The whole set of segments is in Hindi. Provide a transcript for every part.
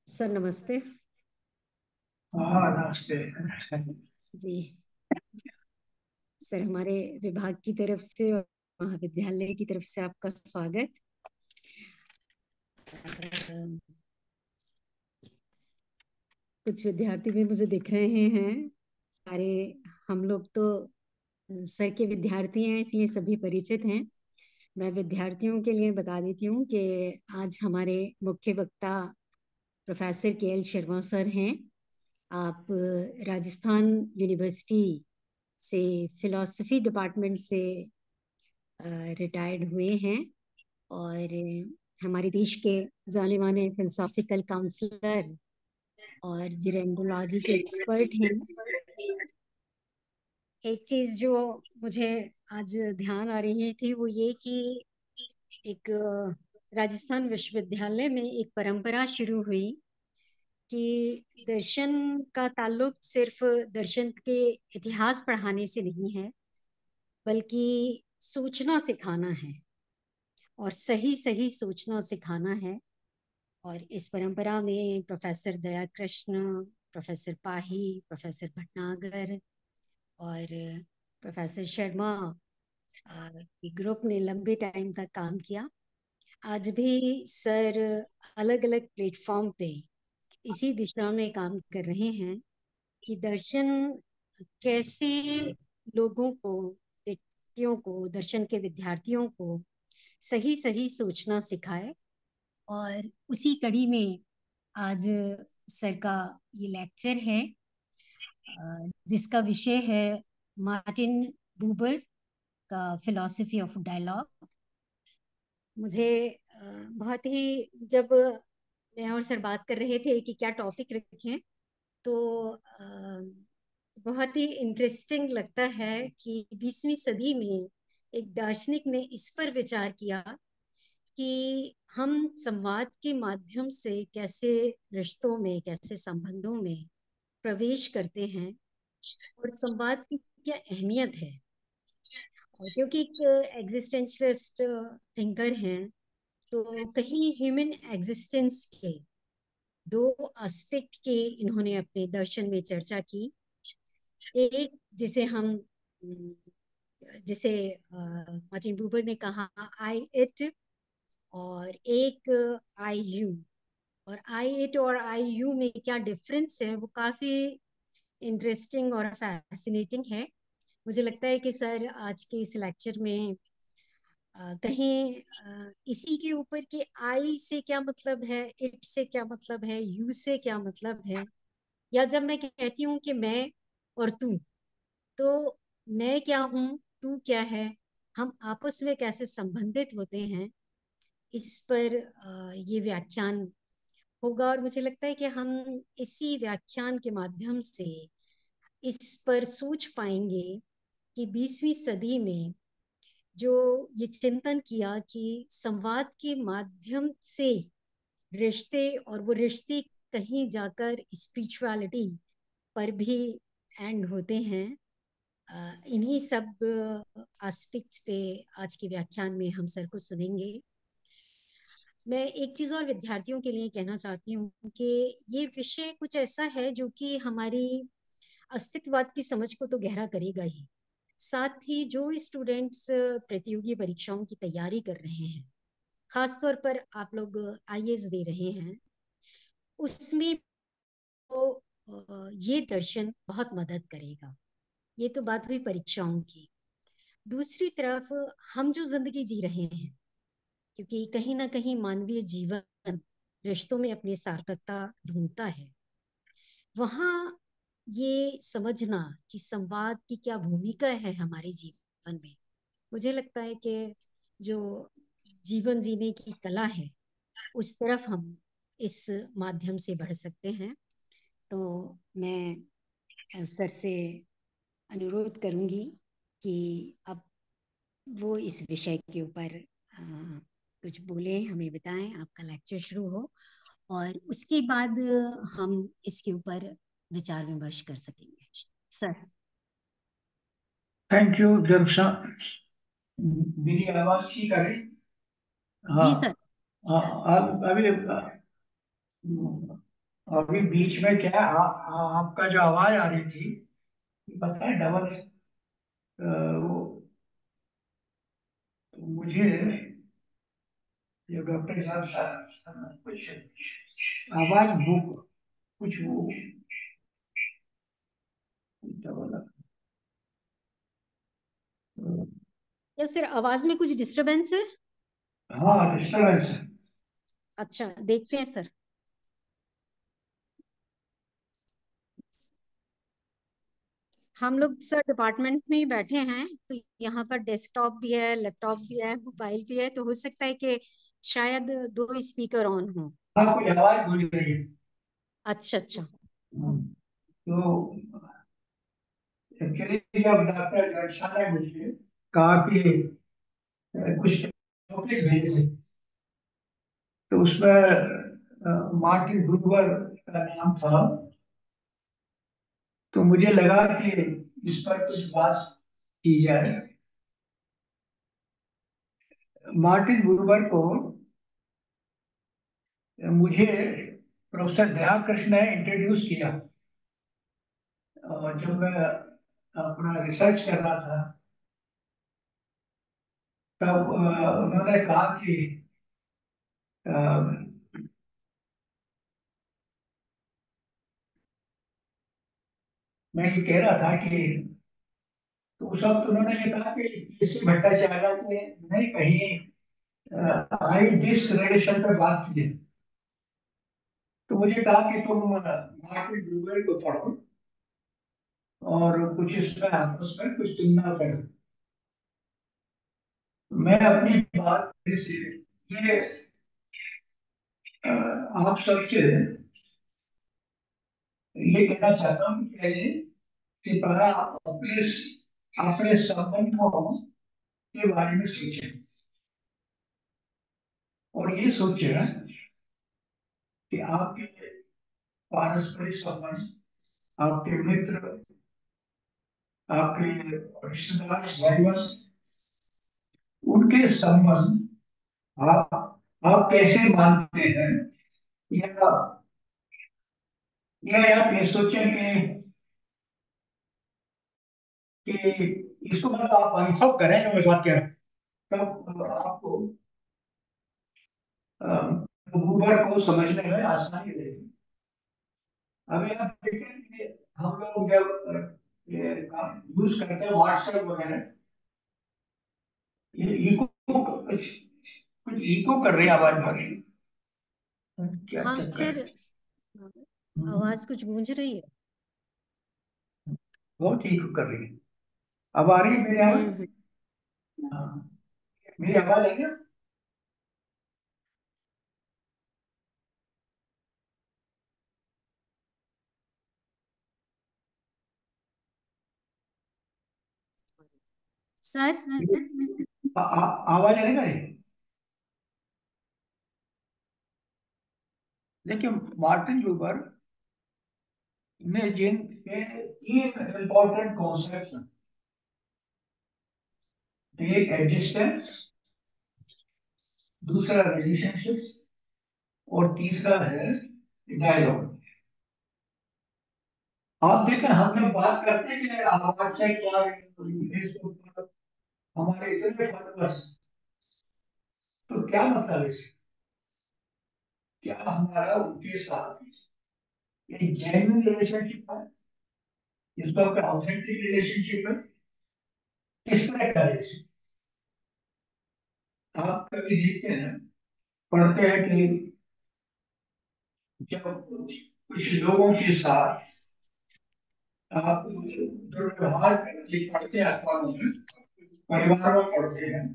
सर नमस्ते। हाँ, नमस्ते। जी सर, हमारे विभाग की तरफ से और महाविद्यालय की तरफ से आपका स्वागत। कुछ विद्यार्थी भी मुझे दिख रहे हैं। सारे हम लोग तो सर के विद्यार्थी हैं, इसलिए सभी परिचित हैं। मैं विद्यार्थियों के लिए बता देती हूँ कि आज हमारे मुख्य वक्ता प्रोफेसर के एल शर्मा सर हैं। आप राजस्थान यूनिवर्सिटी से फिलॉसफी डिपार्टमेंट से रिटायर्ड हुए हैं और हमारे देश के जाने माने फिलोसॉफिकल काउंसलर और जेरेंडोलॉजी के एक्सपर्ट हैं। एक चीज जो मुझे आज ध्यान आ रही थी वो ये कि एक राजस्थान विश्वविद्यालय में एक परंपरा शुरू हुई कि दर्शन का ताल्लुक सिर्फ दर्शन के इतिहास पढ़ाने से नहीं है, बल्कि सोचना सिखाना है और सही सही सोचना सिखाना है। और इस परंपरा में प्रोफेसर दया कृष्ण, प्रोफेसर पाही, प्रोफेसर भटनागर और प्रोफेसर शर्मा के ग्रुप ने लंबे टाइम तक काम किया। आज भी सर अलग अलग प्लेटफॉर्म पे इसी दिशा में काम कर रहे हैं कि दर्शन कैसे लोगों को, व्यक्तियों को, दर्शन के विद्यार्थियों को सही सही सोचना सिखाए। और उसी कड़ी में आज सर का ये लेक्चर है जिसका विषय है मार्टिन बूबर का फिलॉसफी ऑफ डायलॉग। मुझे बहुत ही, जब मैं और सर बात कर रहे थे कि क्या टॉपिक रखें, तो बहुत ही इंटरेस्टिंग लगता है कि 20वीं सदी में एक दार्शनिक ने इस पर विचार किया कि हम संवाद के माध्यम से कैसे रिश्तों में, कैसे संबंधों में प्रवेश करते हैं और संवाद की क्या अहमियत है। और क्योंकि एक एग्जिस्टेंशलिस्ट थिंकर हैं, तो कहीं ह्यूमन एग्जिस्टेंस के दो एस्पेक्ट के इन्होंने अपने दर्शन में चर्चा की। एक जिसे हम अम, जिसे मार्टिन बूबर ने कहा आई इट, और एक आई यू। और आई इट और आई यू में क्या डिफरेंस है वो काफी इंटरेस्टिंग और फैसिनेटिंग है। मुझे लगता है कि सर आज के इस लेक्चर में कहीं इसी के ऊपर कि आई से क्या मतलब है, इट से क्या मतलब है, यू से क्या मतलब है, या जब मैं कहती हूँ कि मैं और तू, तो मैं क्या हूँ, तू क्या है, हम आपस में कैसे संबंधित होते हैं, इस पर ये व्याख्यान होगा। और मुझे लगता है कि हम इसी व्याख्यान के माध्यम से इस पर सोच पाएंगे कि 20वीं सदी में जो ये चिंतन किया कि संवाद के माध्यम से रिश्ते, और वो रिश्ते कहीं जाकर स्पिरिचुअलिटी पर भी एंड होते हैं, इन्हीं सब एस्पेक्ट्स पे आज के व्याख्यान में हम सर को सुनेंगे। मैं एक चीज और विद्यार्थियों के लिए कहना चाहती हूँ कि ये विषय कुछ ऐसा है जो कि हमारी अस्तित्ववाद की समझ को तो गहरा करेगा ही, साथ ही जो स्टूडेंट्स प्रतियोगी परीक्षाओं की तैयारी कर रहे हैं, खासतौर पर आप लोग आईएएस दे रहे हैं, उसमें तो ये दर्शन बहुत मदद करेगा। ये तो बात हुई परीक्षाओं की। दूसरी तरफ हम जो जिंदगी जी रहे हैं, क्योंकि कहीं ना कहीं मानवीय जीवन रिश्तों में अपनी सार्थकता ढूंढता है, वहाँ ये समझना कि संवाद की क्या भूमिका है हमारे जीवन में, मुझे लगता है कि जो जीवन जीने की कला है उस तरफ हम इस माध्यम से बढ़ सकते हैं। तो मैं सर से अनुरोध करूंगी कि अब वो इस विषय के ऊपर कुछ बोले, हमें बताएं, आपका लेक्चर शुरू हो, और उसके बाद हम इसके ऊपर विचार विमर्श कर सकेंगे। सर। थैंक यू दर्शा। मेरी आवाज ठीक है? हाँ। जी सर। अब अभी अभी बीच में क्या आपका जो आवाज आ रही थी, पता है डबल वो, तो मुझे ये डॉक्टर साहब कुछ आवाज बुक कुछ वो डबल। या सर आवाज में कुछ डिस्टरबेंस है? हाँ, डिस्टर्बेंस है। अच्छा, देखते हैं सर। हम लोग सर डिपार्टमेंट में ही बैठे हैं, तो यहाँ पर डेस्कटॉप भी है, लैपटॉप भी है, मोबाइल भी है, तो हो सकता है कि शायद दो स्पीकर ऑन हो। हाँ, कोई आवाज भूल रही है। अच्छा अच्छा। तो एक्चुअली जब डॉक्टर वर्षा ने मुझे कहा कि कुछ टॉपिक भेजे, तो उसमें मार्टिन बुबर का नाम था। तो मुझे लगा कि इस पर कुछ बात की जाए। मार्टिन बुबर को मुझे प्रोफेसर दयाकृष्ण ने इंट्रोड्यूस किया, और जब मैं अपना रिसर्च कर रहा था, तब उन्होंने कहा कि अ, मैं ये कह रहा था कि, तो उस वक्त उन्होंने ये कहा कि केसी भट्टाचार्य ने नहीं कहीं आई दिस रिलेशन पे बात की है। तो मुझे कहा कि तुम मार्टिन बुबर को पढ़ो और कुछ इसमें आपस में कुछ तुलना करो। मैं अपनी बात से ये आप सबसे ये कहना चाहता हूँ कि पहला आप अपने अपने संबंधों के बारे में सोचें, और ये सोचें कि आपके पारस्परिक संबंध, आपके मित्र, आपके रिश्तेदार, भाई बहन, उनके संबंध आप आप कैसे मानते हैं, या आप ये सोचें कि कि इसको मतलब आप अनुभव करें जो मैं बात कह रहा हूं, तब आपको गूगल को समझने में आसानी रहेगी। अभी आप देखें कि हम लोग जब ये यूज करते हैं व्हाट्सएप वगैरह, ये इको कुछ कुछ इको कर रही है आवाज हमारी, क्या हाँ चक्कर सर, है? हम्म, आवाज कुछ गूंज रही है। बहुत इको कर रही है। अब आ रही है मेरी आवाज? हम्म। हाँ, मेरी आवाज है क्या? शायद। आवाज है ना? देखिए, मार्टिन लूथर ने जिन के तीन इंपॉर्टेंट कॉन्सेप्ट, एक एग्जिस्टेंस, दूसरा रिलेशनशिप, और तीसरा है डायलॉग। आप देखें, हम जब बात करते हैं कि आवाज से क्या फेसबुक पर हमारे इतने फॉलोअर्स, तो क्या मतलब है इससे? क्या हमारा उनके साथ एक जेन्युइन रिलेशनशिप है, इसका ऑथेंटिक रिलेशनशिप है, किस तरह का रिलेशनशिप? आप कभी देखते हैं, पढ़ते हैं कि जब कुछ लोगों के साथ आप जो व्यवहार पढ़ते हैं अखबारों में, परिवार में पढ़ते हैं,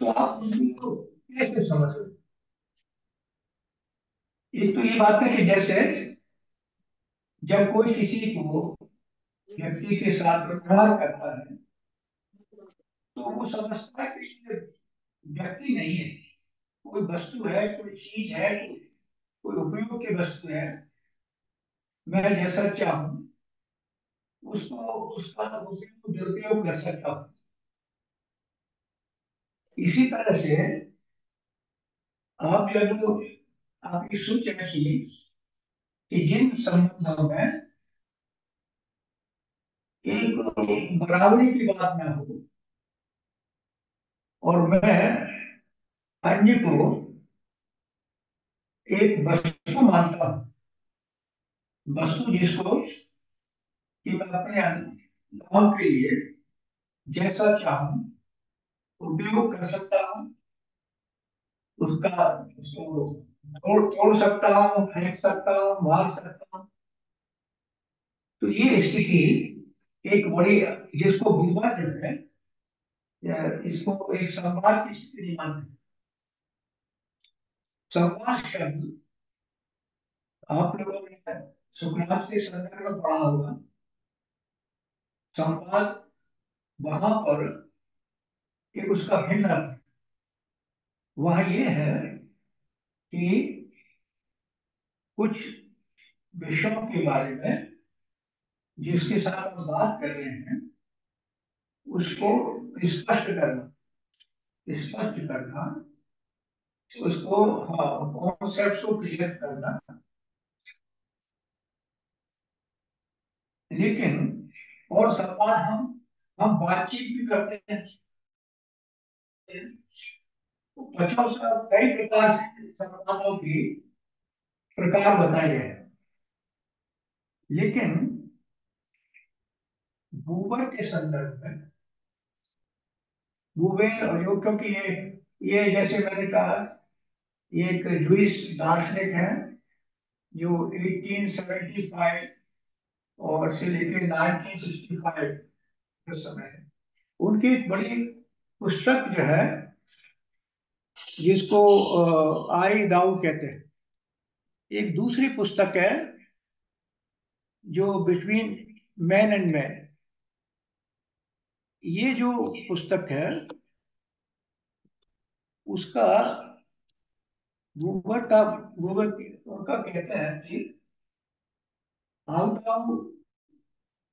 तो आप उनको कैसे समझ रहे? एक तो ये बात है कि जैसे जब कोई किसी को व्यक्ति के साथ व्यवहार करता है, तो वो समझता है कि ये व्यक्ति नहीं है, कोई वस्तु है, कोई चीज है, कोई उपयोग की वस्तु है। मैं जैसा चाहूं उसको, उसका उपयोग दुरुपयोग कर सकता हूँ। इसी तरह से आप जब आप ये सोच रखिए कि जिन संबंधों में एक बराबरी की बात ना हो, और मैं अन्य को एक वस्तु मानता हूँ, वस्तु जिसको कि मैं अपने लाभ के लिए जैसा चाहूं उपयोग कर सकता हूँ, उसका उसको तोड़ तोड़ सकता हूँ, फेंक सकता हूँ, मार सकता हूँ। तो ये स्थिति एक बड़ी, जिसको बुद्धवाद जो है, इसको एक संवाद की स्थिति मानते हैं। संवाद शब्द आप लोगों ने सुकरात के संदर्भ में पढ़ा होगा। संवाद, वहां पर एक उसका भिन्न अर्थ है। वह ये है कि कुछ विषयों के बारे में जिसके साथ हम बात कर रहे हैं, उसको स्पष्ट करना, स्पष्ट करना, उसको, हाँ, कॉन्सेप्ट को क्लियर करना। लेकिन और संवाद, हम बातचीत भी करते हैं, तो 50 कई प्रकार से संवादों के प्रकार बताए गए हैं। लेकिन गूगल के संदर्भ में, गूगल और जो, क्योंकि ये जैसे मैंने कहा, ये एक जूइश दार्शनिक है जो 1875 और से लेकर 1965 के समय है। उनकी एक बड़ी पुस्तक जो है, जिसको आई दाऊ कहते हैं। एक दूसरी पुस्तक है जो बिटवीन मैन एंड मैन। ये जो पुस्तक है, उसका गूगल उनका कहते हैं कि हाउ दाऊ,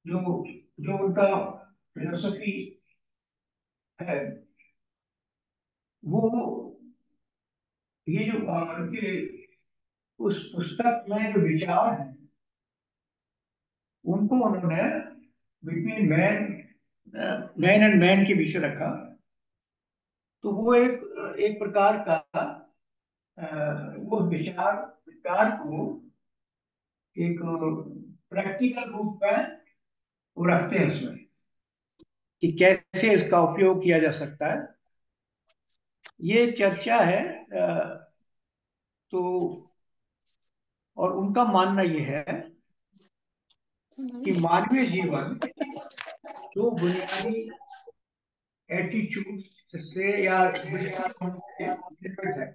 जो जो उनका फिलोसफी है, वो ये जो उनके उस पुस्तक में जो विचार है, उनको उन्होंने between man, man and man के बीच में रखा। तो वो एक एक प्रकार का अ, वो विचार को एक प्रैक्टिकल रूप में वो रखते हैं उसमें, कि कैसे इसका उपयोग किया जा सकता है। ये चर्चा है। तो और उनका मानना ये है कि मानवीय जीवन दो बुनियादी एटीट्यूड से या दृष्टिकोण से निर्मित है।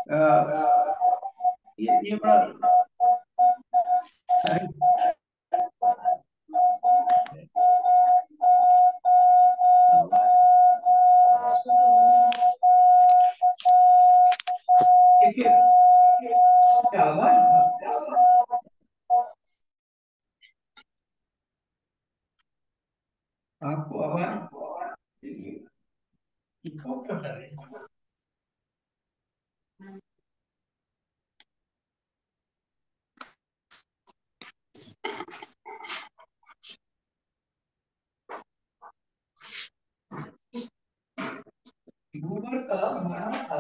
अ, ये बड़ा देखिए, क्या आवाज आपको आवाज इको क्यों कर रही है? गूगल का मानना था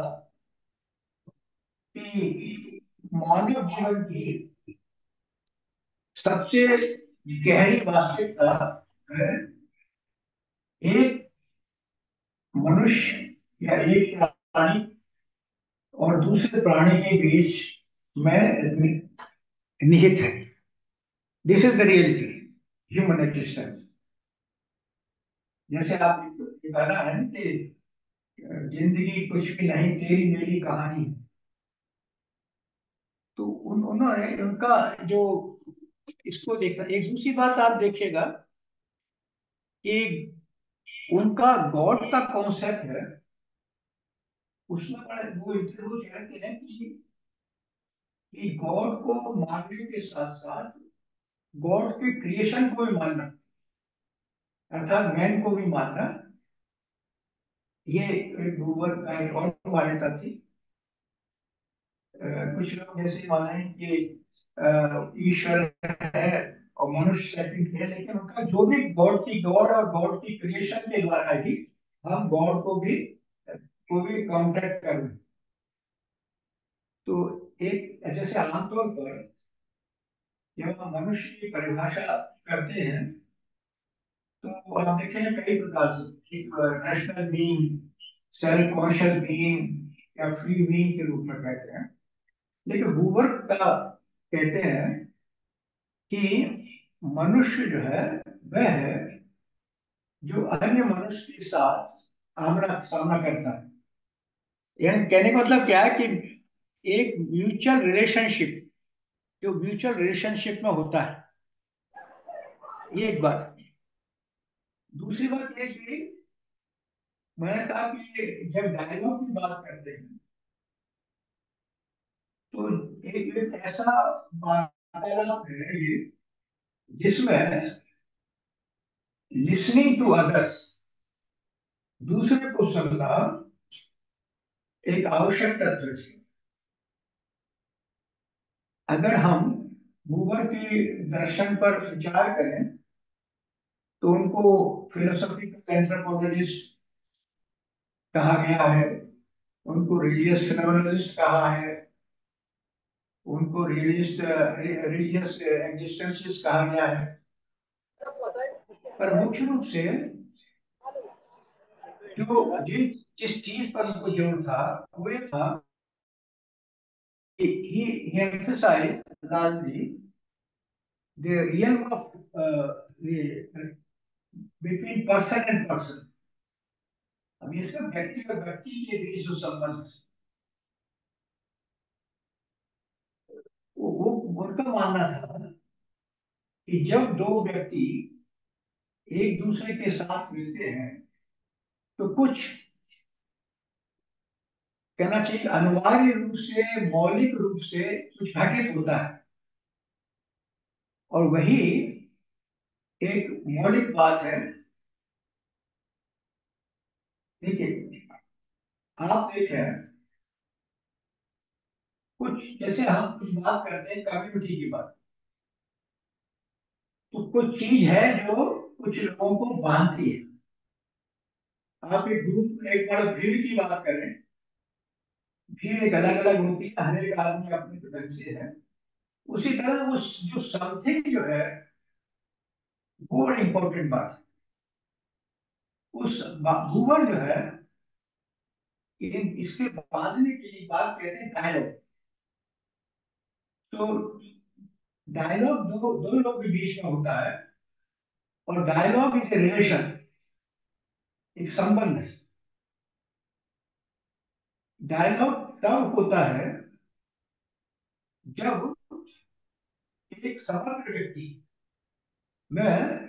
कि मानव जीवन की सबसे गहरी वास्तविकता है एक मनुष्य या एक प्राणी और दूसरे प्राणी के बीच में निहित है। This is the reality, human existence. जैसे आप ये गाना है ना कि जिंदगी कुछ भी नहीं तेरी मेरी कहानी। तो उन्होंने उनका जो इसको देखा। एक दूसरी बात आप देखिएगा कि उनका गॉड का कॉन्सेप्ट है, उसमें बड़े वो इंटरव्यू कहते हैं कि गॉड को मानने के साथ साथ गॉड के क्रिएशन को भी मानना, अर्थात मैन को भी मानना। ये एक भूवर का एक और मान्यता थी। कुछ लोग ऐसे माने कि ईश्वर है और मनुष्य सेकंड है, लेकिन उनका जो भी गॉड और गॉड की क्रिएशन के द्वारा ही हम गॉड को भी कांटेक्ट कर रहे हैं। तो एक जैसे आमतौर पर जब हम मनुष्य की परिभाषा करते हैं तो आप देखें कई प्रकार से, एक rational being, self conscious being या फ्री बीइंग के रूप में कहते हैं। लेकिन हूवर का कहते हैं कि मनुष्य जो है वह है जो अन्य मनुष्य के साथ आमना सामना करता है। यानी कहने का मतलब क्या है कि एक म्यूचुअल रिलेशनशिप, जो म्यूचुअल रिलेशनशिप में होता है, ये एक बात। दूसरी बात ये कि मैंने कहा कि जब डायलॉग की बात करते हैं तो एक ऐसा वार्तालाप है ये जिसमें लिसनिंग टू अदर्स, दूसरे को सुनना एक आवश्यक तत्व है। अगर हम गूगल के दर्शन पर विचार करें तो उनको फिलोसॉफिकल एंथ्रोपोलॉजिस्ट कहा गया है, उनको रिलीजियस फिनोमेनोलॉजिस्ट कहा है, उनको रिलीजियस एग्जिस्टेंशियस्ट कहा गया है। पर मुख्य रूप से जो जिस चीज पर उनको जोर था वो ये था कि he emphasized largely the realm of the between person and person। अब इसका व्यक्ति और व्यक्ति के बीच जो संबंध है, वो उनका मानना था कि जब दो व्यक्ति एक दूसरे के साथ मिलते हैं तो कुछ कहना चाहिए अनिवार्य रूप से मौलिक रूप से कुछ घटित होता है। और वही एक मौलिक बात है। देखिए, आप देखें कुछ जैसे हम कुछ बात करते हैं कम्युनिटी की बात, तो कुछ चीज है जो कुछ लोगों को बांधती है। आप एक ग्रुप, एक बड़ा भीड़ की बात करें, भीड़ एक अलग अलग होती है, हर एक आदमी अपने ढंग से है। उसी तरह वो जो समथिंग जो है, वो बड़ी इंपॉर्टेंट बात है। उस भूगोल जो है, इसके बांधने की बात कहते हैं डायलॉग। तो डायलॉग दो दो लोग के बीच में होता है, और डायलॉग इज ए रिलेशन, एक संबंध है। डायलॉग तब होता है जब एक समग्र व्यक्ति, मैं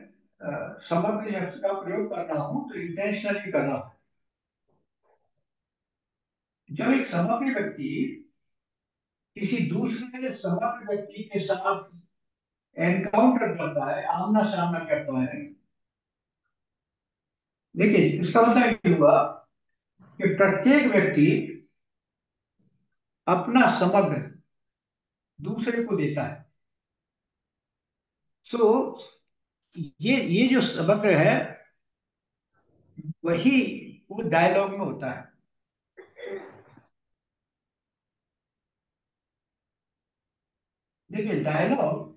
समग्र शब्द का प्रयोग कर रहा हूं तो इंटेंशनली कर रहा हूं, जब एक समग्र व्यक्ति किसी दूसरे समग्र व्यक्ति के साथ एनकाउंटर करता है, आमना सामना करता है। देखिए, इसका मतलब ये हुआ कि प्रत्येक व्यक्ति अपना समग्र दूसरे को देता है। सो ये जो समग्र है, वही वो डायलॉग में होता है। देखिए, डायलॉग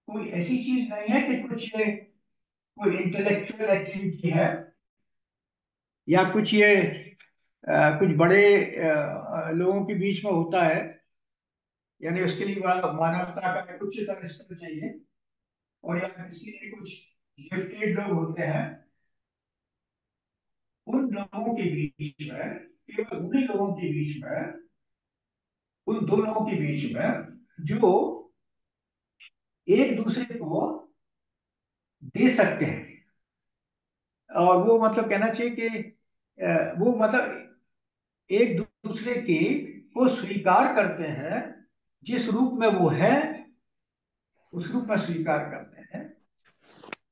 कोई ऐसी चीज नहीं है कि कुछ ये कोई इंटेलेक्चुअल एक्टिविटी है, या कुछ ये कुछ बड़े लोगों के बीच में होता है, यानी उसके लिए बड़ा मानवता का कुछ तरह स्तर चाहिए, और या इसके लिए कुछ गिफ्टेड लोग होते हैं। उन लोगों के बीच में, केवल उन्हीं लोगों के बीच में, उन दो लोगों के बीच में जो एक दूसरे को दे सकते हैं, और वो मतलब कहना चाहिए कि वो मतलब एक दूसरे की को स्वीकार करते हैं, जिस रूप में वो है उस रूप में स्वीकार करते हैं।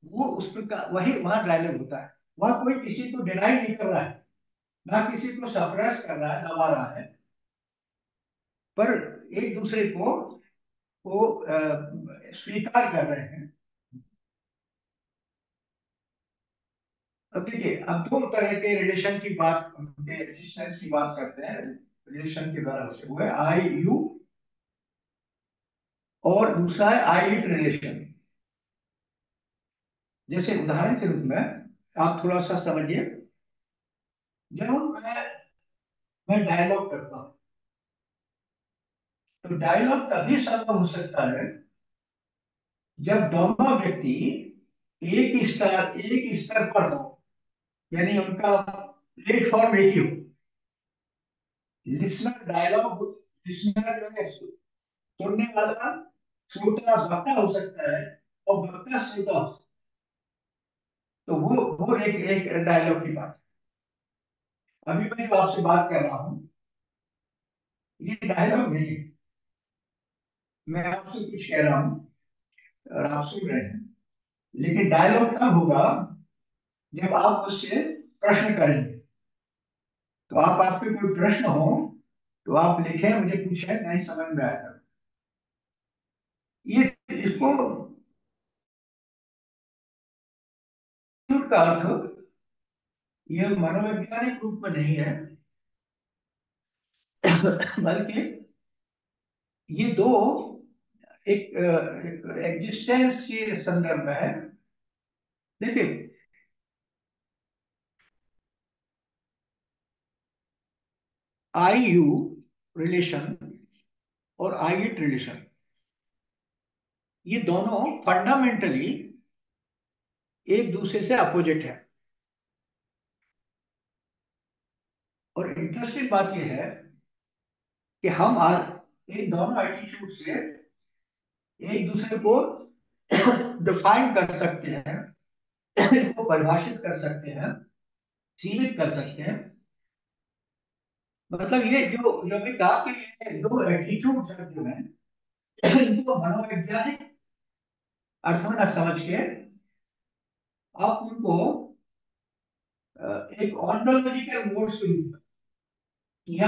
वो उस प्रकार वही वहां डायलॉग होता है। वहां कोई किसी को डिनाई नहीं कर रहा है, ना किसी को सप्रेस कर रहा है, दबा रहा है, पर एक दूसरे को वो स्वीकार कर रहे हैं। अब देखिए, अब दो तरह के रिलेशन की बात, एग्जिस्टेंस की बात करते हैं, रिलेशन के द्वारा होते हुए, आई यू, और दूसरा है आई इट रिलेशन। जैसे उदाहरण के रूप में आप थोड़ा सा समझिए, जब मैं डायलॉग करता हूँ, तो डायलॉग तभी संभव हो सकता है जब दोनों व्यक्ति एक ही स्तर पर हो, यानी उनका प्लेटफॉर्म एक ही हो। लिसनर डायलॉग, लिसनर जो है, सुनने वाला श्रोता वक्ता हो सकता है, और वक्ता श्रोता हो सकता है। तो वो एक एक डायलॉग की बात है। अभी मैं जो आपसे बात कर रहा हूँ, ये डायलॉग नहीं है, मैं आपसे कुछ कह रहा हूँ और आप सुन रहे हैं। लेकिन डायलॉग तब होगा जब आप मुझसे प्रश्न करेंगे। तो आपके कोई प्रश्न हो तो आप लिखें, मुझे पूछें, नहीं समझ में आया। ये इसको का अर्थ ये मनोवैज्ञानिक रूप में नहीं है, बल्कि ये दो एक एग्जिस्टेंस के संदर्भ में है। देखिए, आई यू रिलेशन और आई इट रिलेशन, ये दोनों फंडामेंटली एक दूसरे से अपोजिट है। और इंटरेस्टिंग बात यह है कि हम इन दोनों एटीट्यूड से एक दूसरे को डिफाइन कर सकते हैं, इनको परिभाषित कर सकते हैं, सीमित कर सकते हैं। मतलब ये जो जो भी कहा कि ये दो एटीट्यूड जो है, इनको मनोवैज्ञानिक अर्थ में न समझ के आप उनको एक ऑन्टोलॉजिकल मोड्स के रूप में, या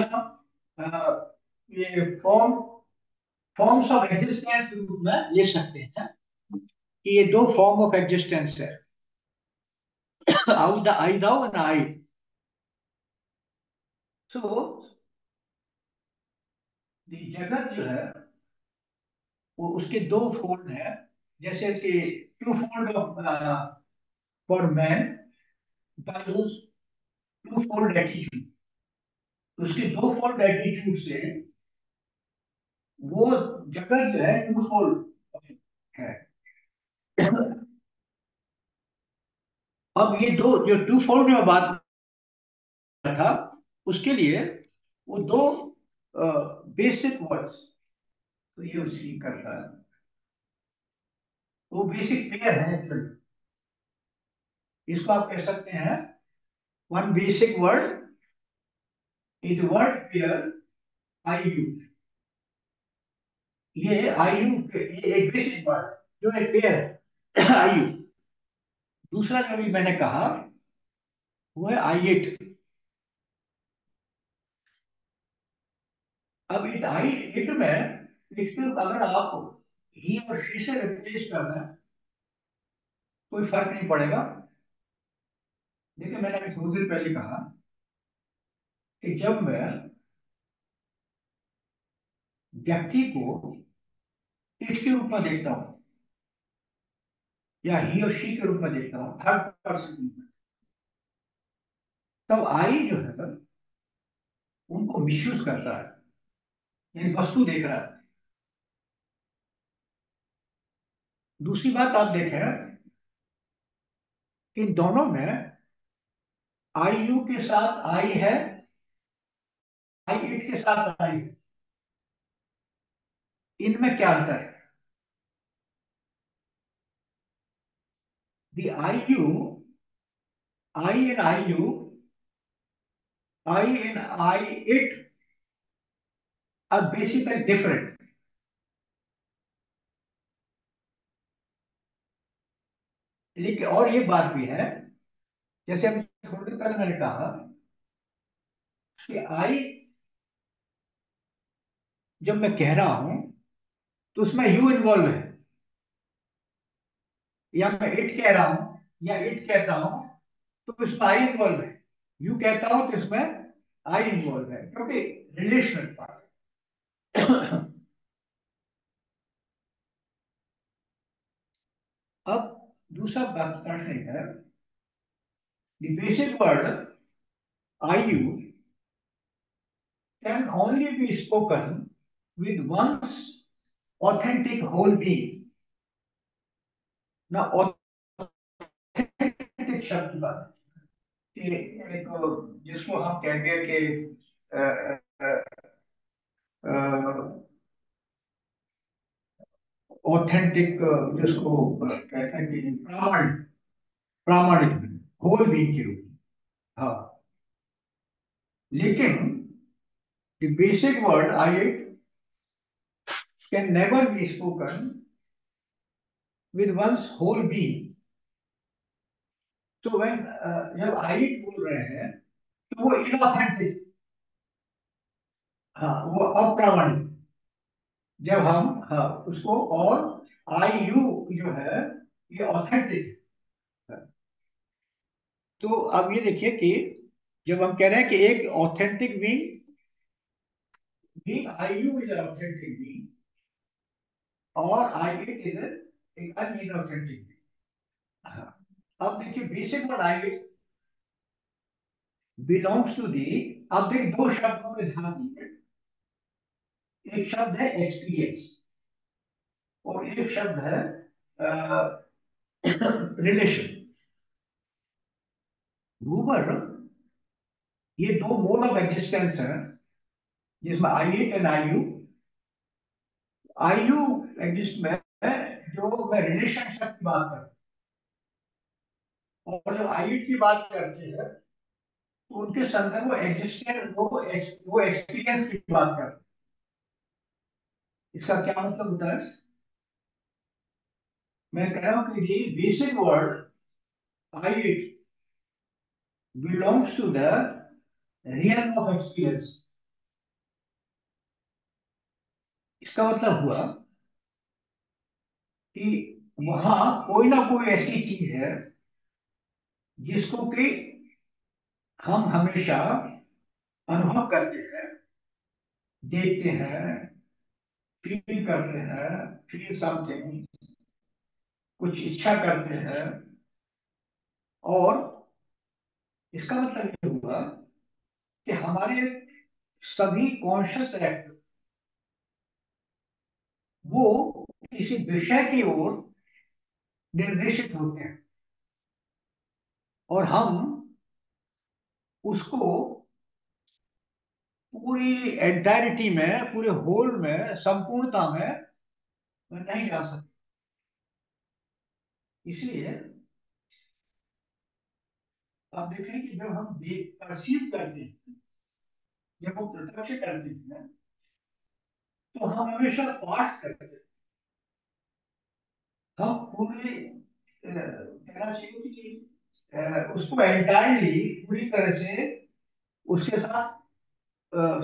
ये फॉर्म्स ऑफ एग्जिस्टेंस के रूप में ले सकते हैं। कि ये दो फॉर्म ऑफ एग्जिस्टेंस है, out the I thou and I. So जगत जो है वो उसके दो फोल्ड है, जैसे कि two fold of for man by two fold attitude. उसके दो फोल्ड एटीट्यूड से वो जगत जो है टू फोल्ड है। अब ये दो जो टू फोल्ड में बात कर था, उसके लिए वो दो बेसिक वर्ड्स, तो ये उसकी करता है, वो बेसिक पेयर है एक्चुअली। इसको आप कह सकते हैं one basic word is word pair I you. ये आई यू ये एक बेसिक वर्ड जो एक पेयर है आई यू। दूसरा जो भी मैंने कहा वो है आई इट। अब इट आई इट में इसके अगर आप ही और शी से रिप्लेस करना है कोई फर्क नहीं पड़ेगा। देखिए मैंने अभी थोड़ी देर पहले कहा कि जब मैं व्यक्ति को इट के रूप में देखता हूं या ही और शी के रूप में देखता हूं, थर्ड पर्सन, तब आई जो है उनको मिसयूज करता है, यानी वस्तु देख रहा है। दूसरी बात आप देखें कि इन दोनों में आई यू के साथ आई है, आई इट के साथ आई है, इनमें क्या अंतर है? The I you, I in I you, I in I it are basically different. लेकिन और ये बात भी है, जैसे अभी थोड़ी देर पहले मैंने कहा कि आई जब मैं कह रहा हूं तो उसमें यू इन्वॉल्व है, या मैं इट कह रहा हूं या इट कहता हूं तो इसमें आई इन्वॉल्व है। यू कहता हूं तो इसमें आई इन्वॉल्व है, क्योंकि रिलेशनल पार्ट। अब दूसरा प्रश्न है, the basic word IU can only be spoken with one's authentic whole being. Now, authentic शब्द की बात है कि एक जिसको हम कहेंगे कि ऑथेंटिक, जिसको कहते हैं कि प्रामाणिक, प्रामाणिक होल बीइंग के रूप में। हाँ, लेकिन the basic word I can never be spoken with one's whole being. तो when जब आई बोल रहे हैं तो वो इनऑथेंटिक, हाँ वो अप्रामाणिक। जब हम हाँ उसको, और आई यू जो है ये ऑथेंटिक है। तो अब ये देखिए कि जब हम कह रहे हैं कि एक authentic being I you is an authentic being, और आई इट इज एक अनऑथेंटिक बीइंग। अब देखिए basic word I belongs to thee. अब देखिए दो शब्दों में ध्यान दीजिए, एक शब्द है एक्सपीरियंस और एक शब्द है रिलेशन। रूबर, ये दो मोड ऑफ एग्जिस्टेंस है जिसमें I it and I you exist में है, जो मैं रिलेशनशिप की बात कर, और जब आई इट की बात करते हैं तो उनके संदर्भ वो एग्जिस्टेंस, वो एक्सपीरियंस की बात कर। इसका क्या मतलब होता है? मैं कह रहा हूं कि basic word I it belongs to the real of experience. इसका मतलब हुआ कि वहां कोई ना कोई ऐसी चीज है जिसको कि हम हमेशा अनुभव करते हैं, देखते हैं, फील करते हैं, फील समथिंग, कुछ इच्छा करते हैं। और इसका मतलब ये हुआ कि हमारे सभी कॉन्शियस एक्ट वो किसी विषय की ओर निर्देशित होते हैं, और हम उसको पूरी एंटायरिटी में, पूरे होल में, संपूर्णता में नहीं जान सकते। इसलिए आप देखें कि जब हम देख परसीव करते हैं, जब हम प्रत्यक्ष करते हैं, तो हम हमेशा पास करते हैं। हम पूरे कहना चाहिए कि उसको एंटायरली पूरी तरह से उसके साथ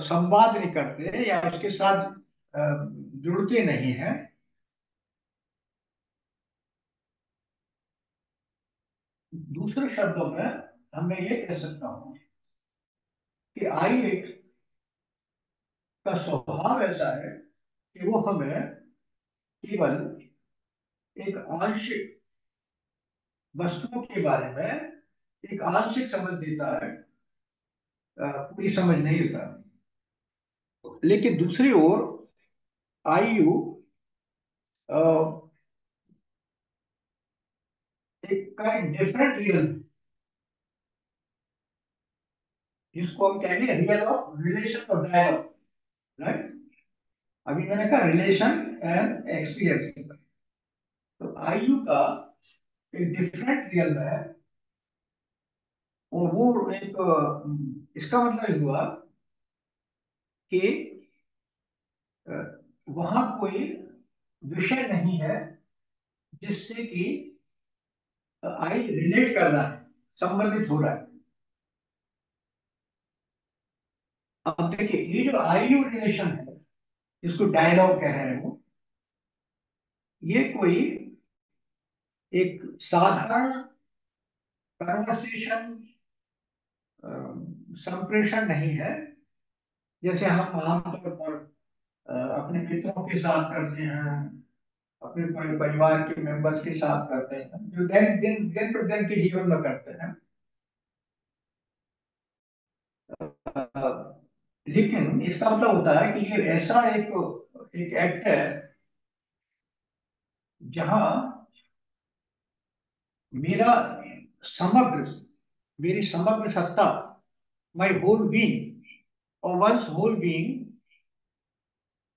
संवाद नहीं करते या उसके साथ अ, जुड़ते नहीं हैं। दूसरे शब्दों में हम मैं ये कह सकता हूँ कि आई का स्वभाव ऐसा है कि वो हमें केवल एक आंशिक वस्तुओं के बारे में एक आंशिक समझ देता है, पूरी समझ नहीं देता। लेकिन दूसरी ओर आयु एक का एक डिफरेंट रियल, जिसको हम कहेंगे रियल ऑफ रिलेशन और डायलॉग, राइट। अभी मैंने कहा रिलेशन एंड एक्सपीरियंस, तो आयु का एक डिफरेंट रियल में है। और वो एक इसका मतलब ये हुआ कि वहां कोई विषय नहीं है जिससे कि आई रिलेट कर रहा है, संबंधित हो रहा है। अब देखिए, ये जो आयु रिलेशन है, जिसको डायलॉग कह रहे हैं वो, ये कोई एक साधारण कन्वर्सेशन, संप्रेषण नहीं है जैसे हम आमतौर पर अपने मित्रों के साथ करते हैं, अपने परिवार के मेंबर्स के साथ करते हैं, जो दिन दिन दिन प्रतिदिन के जीवन में करते हैं। लेकिन इसका मतलब होता है कि ये ऐसा एक एक एक्ट है जहां मेरा समग्र मेरी समग्र सत्ता, माई होल बीइंग, और once whole being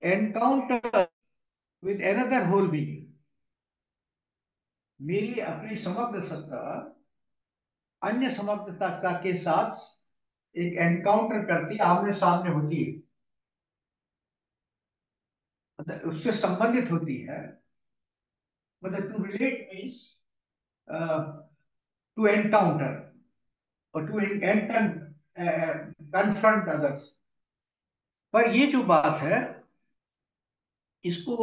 encounter with another whole being, मेरी अपनी समग्र सत्ता अन्य समग्रता के साथ एक एनकाउंटर करती है, आमने सामने होती है, मतलब उससे संबंधित होती है। मतलब to relate means to encounter और टू कन्फ्रंट अदर्स। पर ये जो बात है, इसको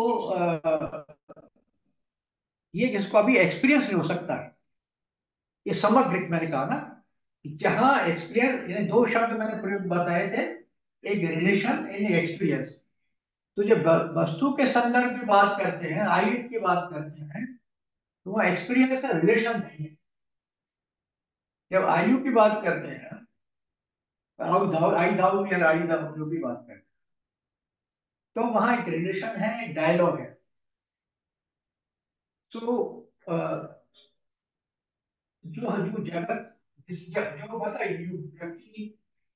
ये जिसको अभी एक्सपीरियंस नहीं हो सकता है, ये समग्र मैंने कहा ना, जहां एक्सपीरियंस, यानी दो शब्द मैंने प्रयोग बताए थे, एक रिलेशन, एक एक्सपीरियंस। तो जब वस्तु के संदर्भ में बात करते हैं, आयु की बात करते हैं, तो वो एक्सपीरियंस है, रिलेशन नहीं है। जब आयु की बात करते हैं, आयु धाव, आई धाव या आई धाव जो भी बात करते हैं, तो वहां एक रिलेशन है, एक डायलॉग है। तो जो जो जगत जो बताइए,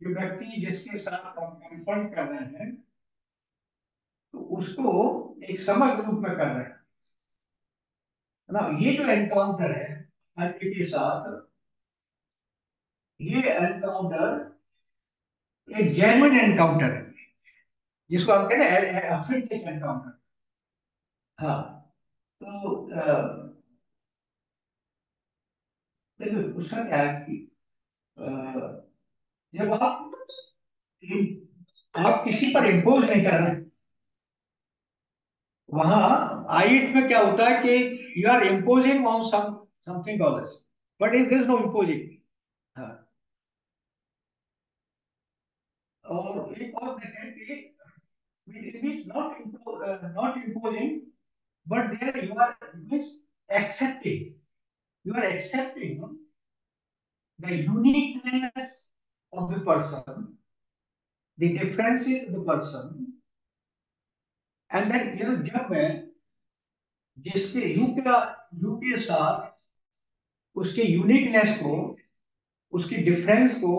जो व्यक्ति जिसके साथ हम कन्फ्रंट कर रहे हैं, तो उसको एक समग्र रूप में कर रहे हैं ना। ये जो एनकाउंटर है अन्य के साथ, ये एनकाउंटर एक जेन्युइन एनकाउंटर है, जिसको हम कहते हैं ऑथेंटिक एनकाउंटर। हाँ। तो देखिए उसका क्या है कि अ, जब आप किसी पर इम्पोज नहीं कर रहे, वहां आइट में क्या होता है कि you are imposing on something else, but is this no imposing. हाँ, और एक और देखें कि it means not imposing, but there you are means accepting. You are accepting the uniqueness of the person, the differences of the person, and then जब मैं जिसके यू के साथ उसके यूनिकनेस को, उसकी डिफरेंस को,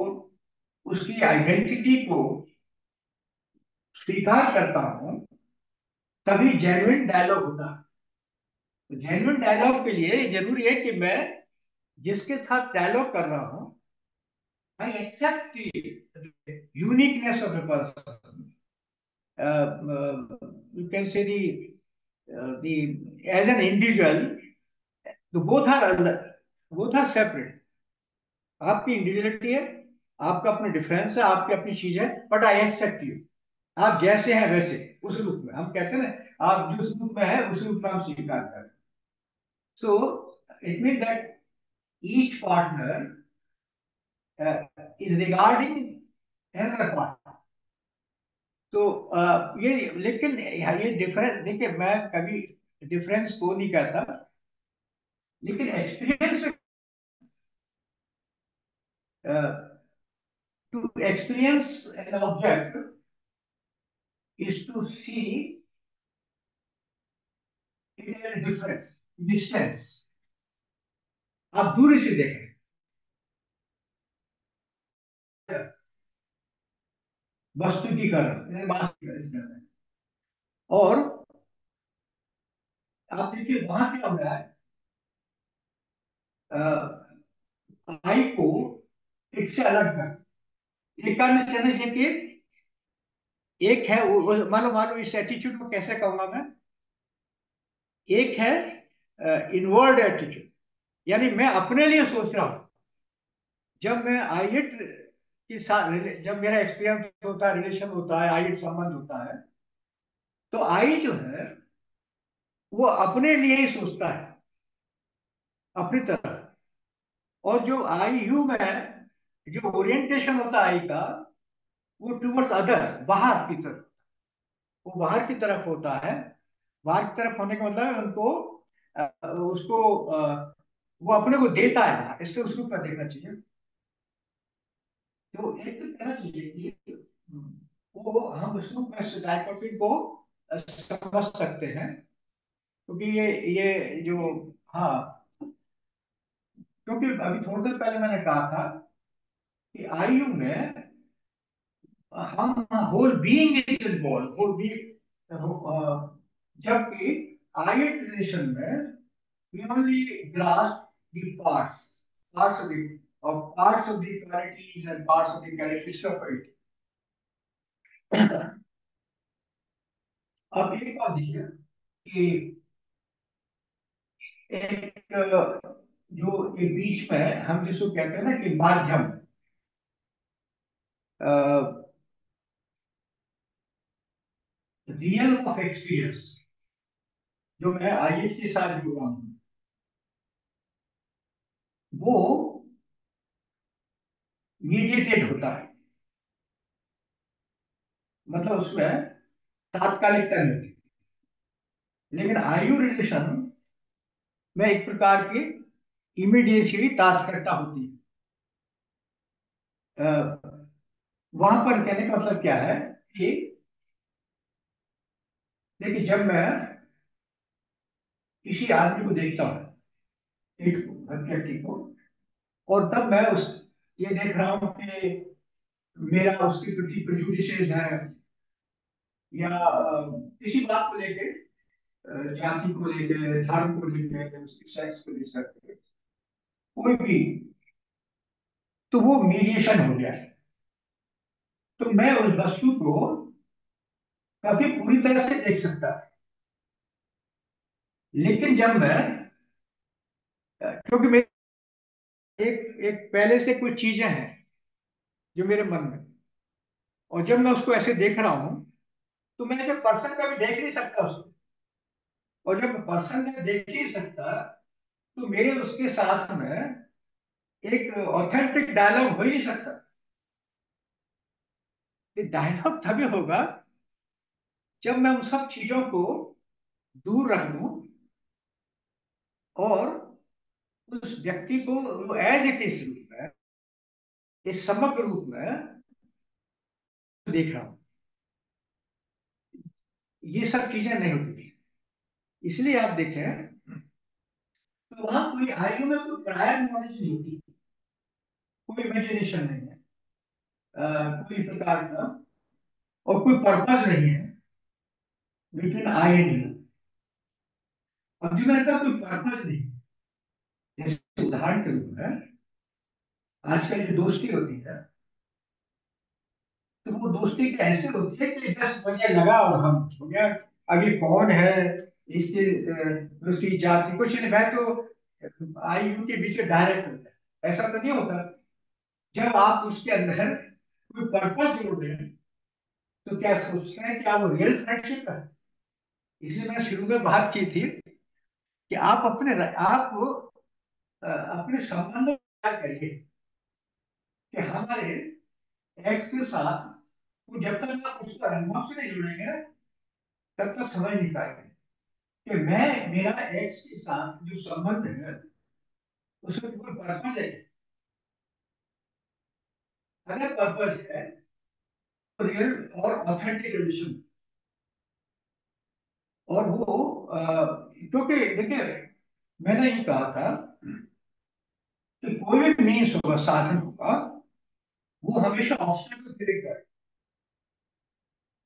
उसकी आइडेंटिटी को स्वीकार करता हूं, तभी जेन्युइन डायलॉग होता है। तो जेन्युइन डायलॉग के लिए जरूरी है कि मैं जिसके साथ डायलॉग कर रहा हूं, I accept the uniqueness of a person. You can say the as an individual, the both are separate. आपकी इंडिविजुअलिटी है, आपका अपना डिफरेंस है, आपकी अपनी चीज है, बट आई एक्सेप्ट यू। आप जैसे हैं वैसे, उस रूप में हम कहते हैं ना, आप जिस रूप में है उस रूप में हम स्वीकार करें। So it mean that each partner is regarding another partner। तो ये लेकिन ये डिफरेंस देखिए, मैं कभी डिफरेंस को नहीं कहता, लेकिन experience to experience an object is to see it as difference, distance. आप दूरी से देखें, वस्तुकीकरण वास्तविकरण। और आप देखिए वहां क्या हो रहा है, आई को इससे अलग कर, एक कारण से समझिए कि एक है मानो मानो इस एटीट्यूड को कैसे कहूंगा मैं, एक है इनवर्ड एटीट्यूड, यानी मैं अपने लिए सोच रहा हूं। जब मैं आईएट के साथ, जब मेरा एक्सपीरियंस होता है, रिलेशन होता है, आईएट संबंध होता है, तो आई जो है वो अपने लिए ही सोचता है, अपनी तरह। और जो आई यू में जो ओरिएंटेशन होता है आई का, वो टूवर्ड्स अदर्स, बाहर की तरफ, वो बाहर की तरफ होता है। बाहर की तरफ होने का मतलब है उनको उसको वो अपने को देता है, इससे उसको ऊपर देखना चाहिए। तो एक तो कहना चाहिए कि वो हम उसको डायकोटोमी को समझ सकते हैं, क्योंकि ये जो, हाँ, क्योंकि अभी थोड़ी देर पहले मैंने कहा था कि आयु में हम whole being is involve, whole being, जबकि आई रिलेशन में we only grasp the parts of it, or parts of the qualities and parts of the characteristics of it। अब एक बात देखिए कि एक जो एक बीच में हम जिसको कहते हैं ना कि माध्यम, रियल ऑफ एक्सपीरियंस, जो मैं आईएच के साथ जुड़ा हूं, वो मीडिएटेड होता है, मतलब उसमें तात्कालिकता नहीं होती। लेकिन आयु रिलेशन में एक प्रकार की इमीडिएसी तात्कालिकता होती है। वहां पर कहने का मतलब क्या है कि देखिए, जब मैं किसी आदमी को देखता हूँ, एक व्यक्ति को, और तब मैं उस ये देख रहा हूँ कि मेरा उसके प्रति प्रेजुडिसेस है, या किसी बात को लेके, जाति को लेके, धर्म को लेके, उसकी सेक्स को लेकर, कोई भी, तो वो मीडिएशन हो गया है। तो मैं उस वस्तु को कभी पूरी तरह से देख सकता, लेकिन जब मैं क्योंकि मेरे एक एक पहले से कुछ चीजें हैं जो मेरे मन में, और जब मैं उसको ऐसे देख रहा हूं, तो मैं जब पर्सन कभी देख नहीं सकता उसको, और जब पर्सन मैं देख ही सकता, तो मेरे उसके साथ में एक ऑथेंटिक डायलॉग हो ही नहीं सकता। ये डायलॉग तभी होगा जब मैं उन सब चीजों को दूर रख दूं और उस व्यक्ति को वो एज इट इज रूप में, इस समग्र रूप में देख रहा हूं। ये सब चीजें नहीं होती। इसलिए आप देखें तो वहां कोई आयु में कोई प्रायर नॉलेज नहीं होती, कोई इमेजिनेशन नहीं है, कोई प्रकार का, और कोई पर्पज नहीं है बिटवीन आई एंड यू। अब जो मैंने कहा कोई पर्पज नहीं, जैसे उदाहरण के रूप में आजकल जो दोस्ती होती है, तो वो दोस्ती कैसे होती है कि जस्ट मुझे लगा और हम हो गया। अब ये कौन है, इसकी उसकी जाति कुछ नहीं, मैं तो आई यू के बीच में डायरेक्ट होता है, ऐसा तो नहीं होता। जब आप उसके अंदर कोई पर्पज जोड़ दें, तो क्या सोचते हैं कि आप वो रियल फ्रेंडशिप है। इसलिए मैंने शुरू में बात की थी कि आप अपने संबंध तैयार करिए कि हमारे एक्स के साथ, तो जब तक आप उसको अनुभव से नहीं जुड़ेंगे ना, तब तक समझ नहीं पाएंगे कि मैं मेरा एक्स के साथ जो संबंध है उसमें कोई पर्पज है। अगर पर्पज है तो रियल और ऑथेंटिक रिलेशन। और वो क्योंकि देखिए, मैंने ये कहा था कि कोई भी मीन्स होगा, साधन होगा, वो हमेशा ऑब्स्टेकल क्रिएट करे,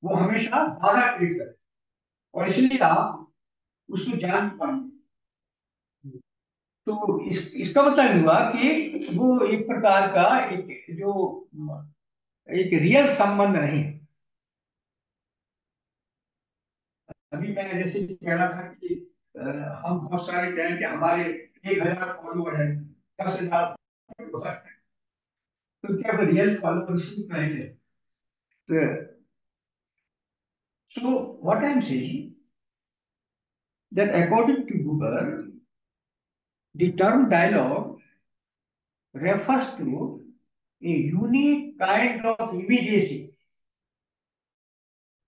वो हमेशा बाधा क्रिएट करे, और इसलिए आप उसको जान नहीं पाएंगे। तो इसका मतलब हुआ कि वो एक प्रकार का एक जो एक रियल संबंध नहीं। अभी मैंने जैसे कह रहा था कि हम बहुत सारे कहें कि हमारे 1,000 फॉलोअर है, 10,000 फॉलोअर है, तो क्या वो रियल फॉलोअर इसको कहेंगे? तो so what I am saying that according to Google, the term dialogue refers to a unique kind of immediacy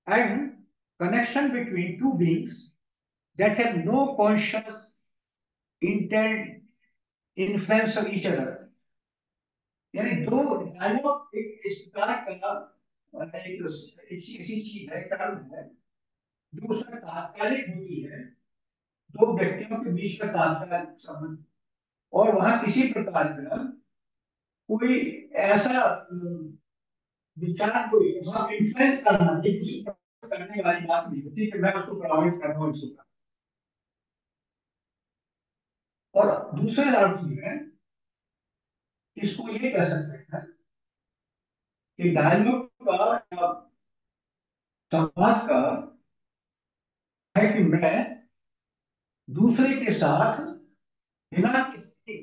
and connection between two beings that have no conscious intent influence of each other. यानी दो डायलॉग एक इस प्रकार का एक ऐसी चीज है, टर्म है, जो उसमें तात्कालिक होती है, दो व्यक्तियों के बीच का तात्कालिक संबंध, और वहां किसी प्रकार का कोई ऐसा विचार, कोई वहां इन्फ्लुएंस करना, ये किसी करने वाली बात नहीं होती कि मैं उसको प्रभावित कर रहा हूँ इसको। और दूसरे अर्थ में इसको ये कह सकते हैं कि डायलॉग का या संवाद का है कि मैं दूसरे के साथ बिना किसी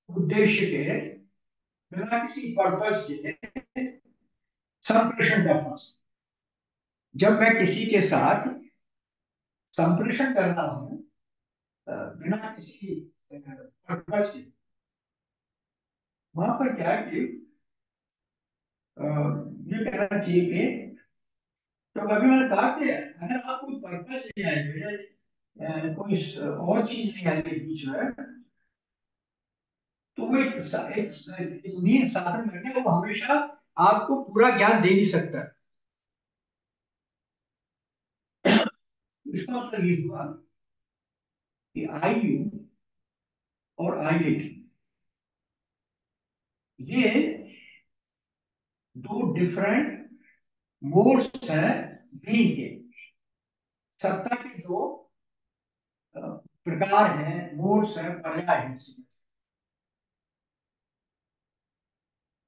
उद्देश्य के, बिना किसी पर्पज के संप्रेषण करता हूं। जब मैं किसी के साथ संप्रेषण कर रहा हूं बिना किसी पर्पज के, वहां पर क्या है कि ये कहना चाहिए कि, तो अभी मैंने कहा कि अगर आप कोई पर्पज नहीं आएंगे, कोई और चीज नहीं आएगी बीच में, तो वो एक नीड साधन में है, वो हमेशा आपको पूरा ज्ञान दे नहीं सकता। इसका मतलब ये हुआ कि आई यू और आई आई टी, ये दो डिफरेंट मोड्स हैं बीइंग के। सत्ता के दो प्रकार हैं, मोड्स हैं, पर्याय हैं।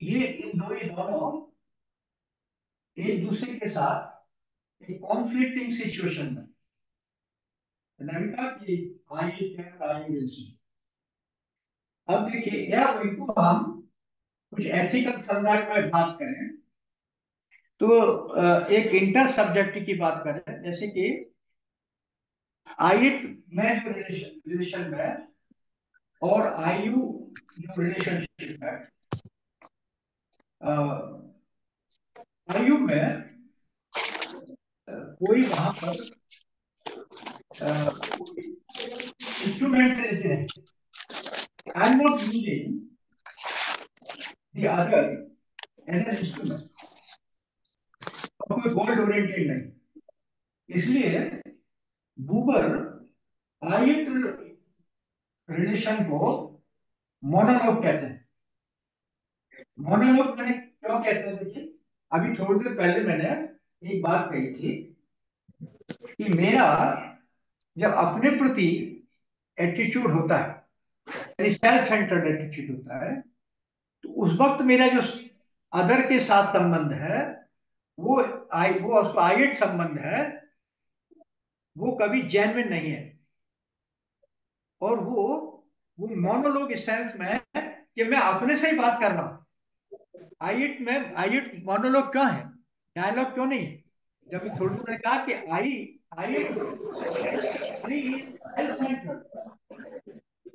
ये दोनों एक दूसरे के साथ एक कॉन्फ्लिक्टिंग सिचुएशन में, मैंने कहा कि I can I will see. अब देखिए, या इनको हम कुछ एथिकल संदर्भ में बात करें, तो एक इंटर सब्जेक्ट की बात करें, जैसे कि आई में जो रिलेशन है और आयु जो रिलेशनशिप है, आयु में कोई वहां पर इंस्ट्रूमेंट ऐसे है, I am not using the other as an instrument, और कोई गोल ओरिएंटेड नहीं। इसलिए बूबर आयत रिलेशन को मोनोलॉग कहते हैं। मोनोलॉग मैंने क्यों कहते हैं, देखिए अभी थोड़ी देर पहले मैंने एक बात कही थी कि मेरा जब अपने प्रति एटीट्यूड होता है, सेल्फ सेंटर्ड एटीट्यूड होता है, तो उस वक्त मेरा जो अदर के साथ संबंध है वो उसको आयट संबंध है, वो कभी जेन्युइन नहीं है। और वो मोनोलॉग इस सेंस में है कि मैं अपने से ही बात कर रहा हूं। आइट मोनोलॉग क्यों है, डायलॉग क्यों नहीं है? जब मैं थोड़ी देर कहा कि I is self centred,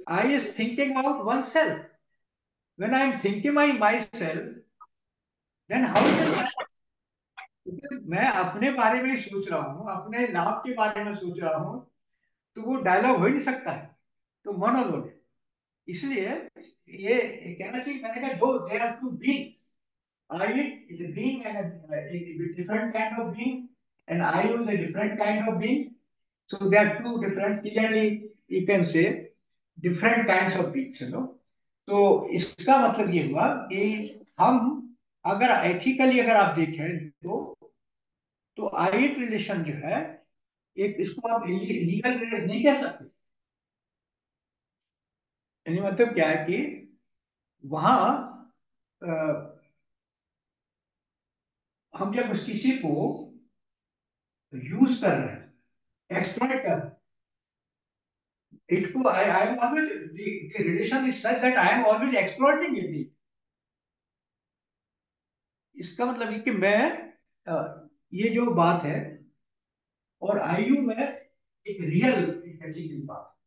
I is thinking about oneself. When I am thinking myself, then how मैं अपने बारे में ही सोच रहा हूँ, अपने लाभ के बारे में सोच रहा हूँ, तो वो डायलॉग हो ही नहीं सकता है, तो मोनोलॉग है। इसलिए ये कहना चाहिए, मैंने कहा दो there are two beings, I is a being and a different kind of being, and I is a different kind of being. So there are two different, clearly you can say different kinds of beings, you know. तो इसका मतलब ये हुआ कि हम अगर एथिकली अगर आप देखें तो आइट रिलेशन जो है, एक इसको आप लीगल रिलेशन नहीं कह सकते। यानी मतलब क्या है कि वहां हम जब किसी को यूज कर रहे हैं, एक्सप्लॉइट कर रहे हैं, I am always, the relation is such that I am always exploiting it. इसका मतलब ये कि मैं ये जो बात है और आयु में एक रियल एक बात।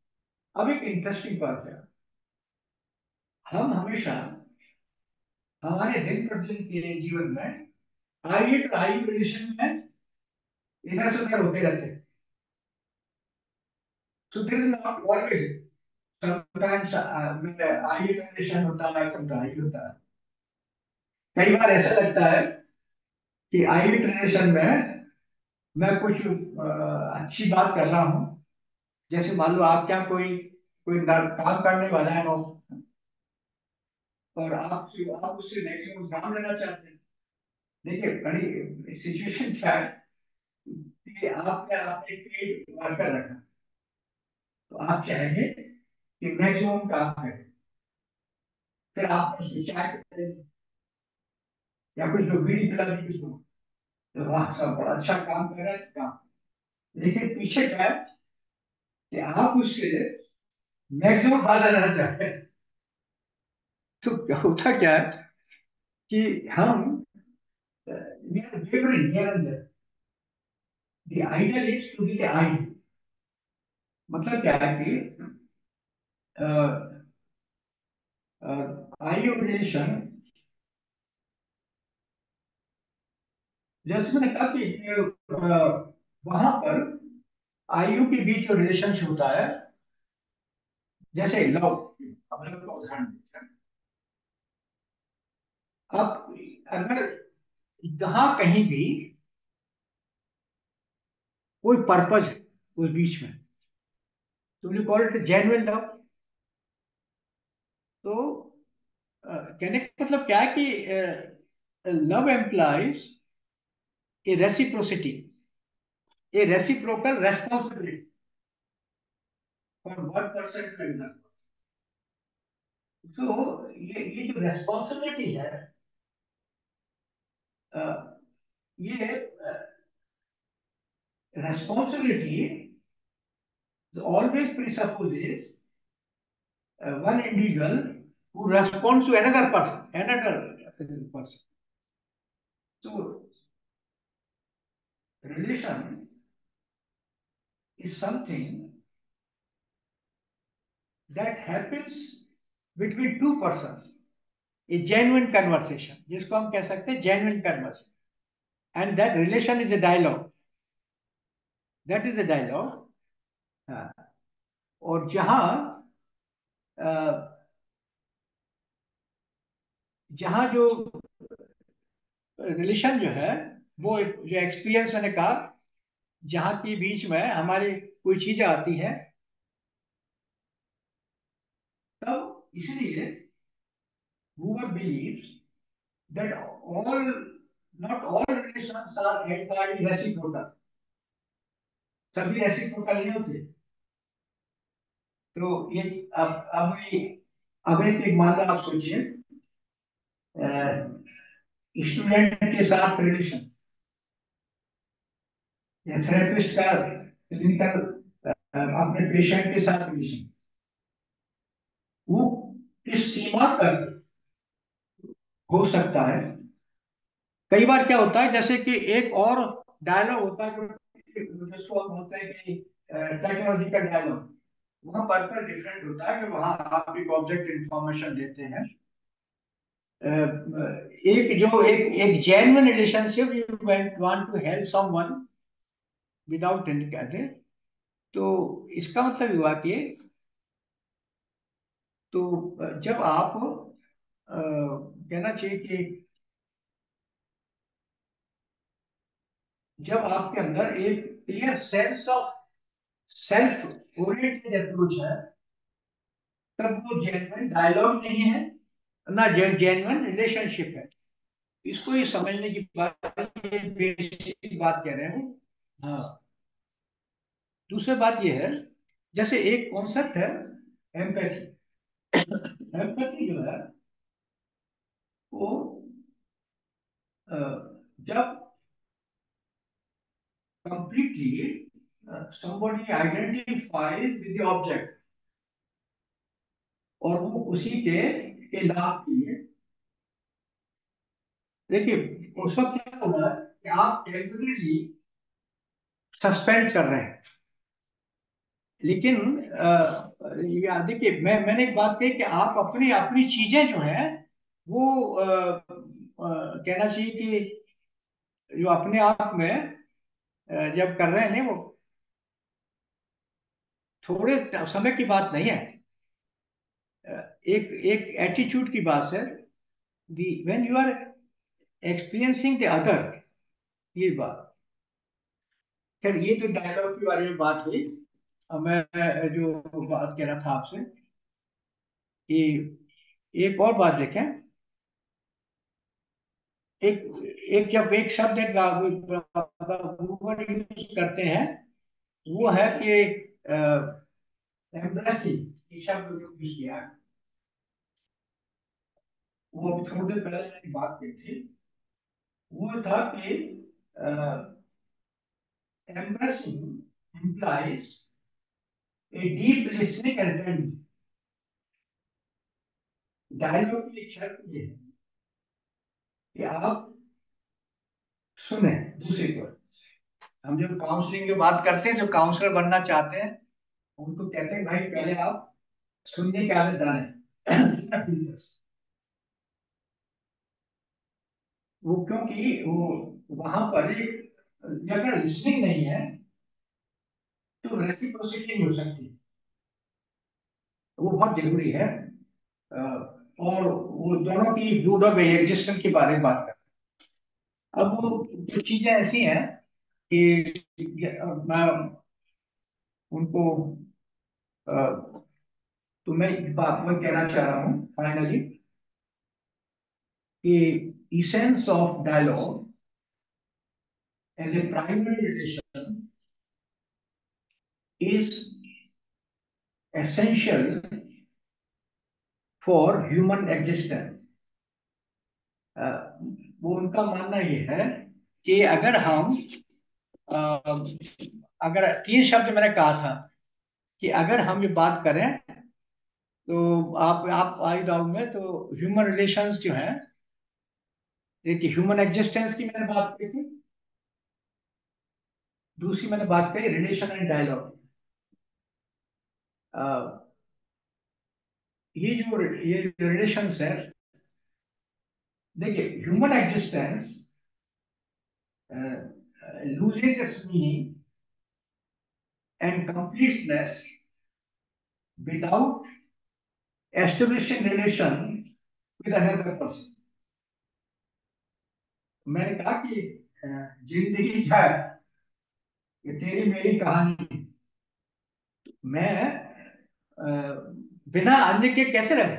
अब एक इंटरेस्टिंग बात है, हम हमेशा हमारे दिन प्रतिदिन के जीवन में आयु और आयु रिलेशन में इधर से उधर होते रहते हैं। So this is not always, sometimes आयु रिलेशन होता है, sometimes आयु होता है। कई बार ऐसा लगता है कि आयु रिलेशन में मैं कुछ अच्छी बात कर रहा हूँ, जैसे मान लो आप क्या कोई कोई काम करने वाला है नो, और आप उससे मैक्सिमम काम लेना चाहते हैं। देखिए बड़ी सिचुएशन क्या है कि आपने पेड वर्कर रखा, तो आप चाहेंगे कि मैक्सिमम काम करें, फिर आप उसमें चाय करते हैं या कुछ लोग बीड़ी पिला दी कुछ लोग, तो वहां सब बड़ा अच्छा काम कर रहे हैं, तो काम। लेकिन पीछे क्या है कि आप उससे मैक्सिमम फायदा लेना चाहते हैं। तो होता क्या है कि हम we are wavering here and there. The ideal is to be the ideal. मतलब क्या है कि आयोडेशन, जैसे मैंने कहा कि वहां पर आयु के बीच जो रिलेशनशिप होता है, जैसे लव, हम लोग का उदाहरण देते हैं। अब अगर जहां कहीं भी कोई पर्पज उस बीच में, तो you call it genuine love. तो कहने का मतलब क्या है कि love implies a reciprocity, a reciprocal responsibility for one person to another. तो ये जो रेस्पॉन्सिबिलिटी है, अ, ये responsibility always presupposes one individual who responds to another person. So relation is something that happens between two persons, a genuine conversation, जिसको हम कह सकते हैं genuine conversation, and that relation is a dialogue. That is a dialogue. हाँ, और जहां जो रिलेशन जो है, वो जो एक्सपीरियंस मैंने कहा, जहां के बीच में हमारी कोई चीजें आती हैं, तब इसलिए Hoover believes that not all relations are entirely reciprocal. सभी रेसिप्रोकल नहीं होते। तो ये अब एक मान लो, आप सोचिए स्टूडेंट के साथ रिलेशन या थेरेपिस्ट का क्लिनिकल अपने पेशेंट के साथ रिलेशन, वो किस सीमा तक हो सकता है। कई बार क्या होता है, जैसे कि एक और डायलॉग होता है जिसको हम बोलते हैं कि टेक्नोलॉजिकल डायलॉग। वहाँ पर्पल डिफरेंट होता है कि वहाँ आप एक ऑब्जेक्ट इंफॉर्मेशन देते हैं। एक जो एक एक genuine relationship, you want to help someone without any कहते, तो इसका मतलब हुआ कि तो जब आप कहना चाहिए कि जब आपके अंदर एक clear sense of self oriented approach है, तब वो जेन्युइन डायलॉग नहीं है ना, जेन्युइन रिलेशनशिप है। इसको ये समझने की बात, ये बेसिक बात कह रहे हैं। हाँ, दूसरी बात ये है, जैसे एक कॉन्सेप्ट है एम्पैथी। एम्पैथी जो है वो अ, जब completely somebody identifies with the object और वो उसी के लाभ के लिए, देखिए उस वक्त क्या होगा कि आप टेम्परेरी सस्पेंड कर रहे हैं। लेकिन देखिए, मैंने एक बात कही कि आप अपनी अपनी चीजें जो है वो कहना चाहिए कि जो अपने आप में जब कर रहे हैं ना, वो थोड़े समय की बात नहीं है। एक एक एटीट्यूड की बात है। The when you are experiencing the other, ये बात। खैर, ये तो डायलॉग के बारे में बात हुई। अब मैं जो बात कह रहा था आपसे कि एक और बात देखें। एक एक जब एक शब्द एक यूज करते हैं, वो है कि एम्ब्रेसिंग, ये शब्द जो यूज किया है, वो थोड़ी देर पहले मैंने बात की थी। वो था कि embracing implies a deep listening and attention. Dialogue की एक शर्त ये है कि आप सुने दूसरे को। हम जब काउंसलिंग की बात करते हैं, जो काउंसलर बनना चाहते हैं उनको कहते हैं, भाई पहले आप सुनने की आदत डालें। वो क्योंकि वो वहां पर एक, अगर लिसनिंग नहीं है तो रेसिप्रोसिटी नहीं हो सकती। वो बहुत जरूरी है। और वो दोनों की रूट ऑफ एग्जिस्टेंस के बारे में बात करते हैं। अब वो कुछ चीजें ऐसी हैं कि मैं उनको तो मैं बात में कहना चाह रहा हूँ फाइनली कि essence of dialogue as a primary relation is essential for human existence. वो उनका मानना ये है कि अगर हम अ, अगर तीन शब्द मैंने कहा था कि अगर हम ये बात करें, तो आप आई डाउट में तो ह्यूमन रिलेशंस जो है, एक ह्यूमन एग्जिस्टेंस की मैंने बात की थी, दूसरी मैंने बात करी रिलेशन एंड डायलॉग। ये रिलेशंस है, देखिए human existence loses its meaning and completeness without establishing relation with another person. मैंने कहा कि जिंदगी है ये तेरी मेरी कहानी, मैं अ, बिना अन्य के कैसे रहे,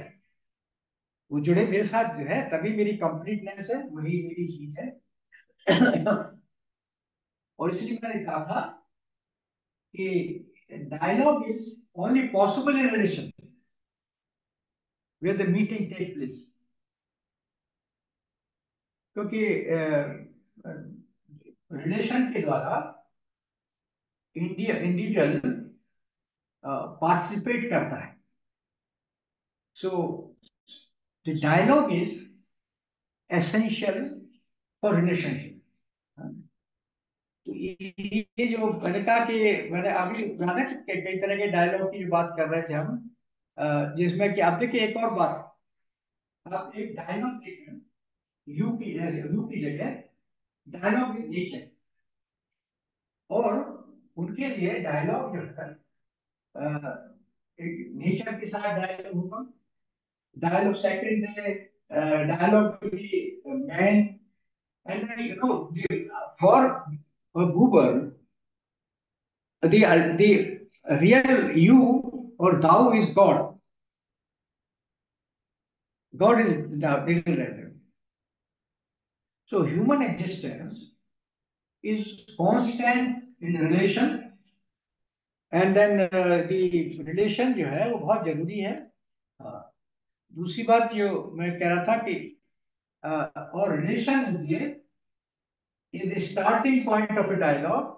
वो जुड़े मेरे साथ जो है तभी मेरी कंप्लीटनेस है, वही मेरी चीज है। और इसलिए मैंने कहा था कि dialogue is only possible in relation where the meeting take place, क्योंकि रिलेशन के द्वारा इंडिविजुअल पार्टिसिपेट करता है। So the dialogue is essential for relationship. तो ये जो मैंने कहा कि मैंने अभी जाना कि कई तरह के डायलॉग की जो बात कर रहे थे हम, जिसमें कि आप देखिए एक और बात, आप एक डायलॉग देखें, यू की जगह डायलॉग इज नेचर, और उनके लिए डायलॉग जो है एक नेचर के साथ डायलॉग होगा, dialogue second dialogue to the man, and then for Buber the real you or thou is God. God is the real writer. So human existence is constant in relation, and then the relation जो है वो बहुत जरूरी है। हाँ, दूसरी बात जो मैं कह रहा था कि और relation is the starting point of a dialogue.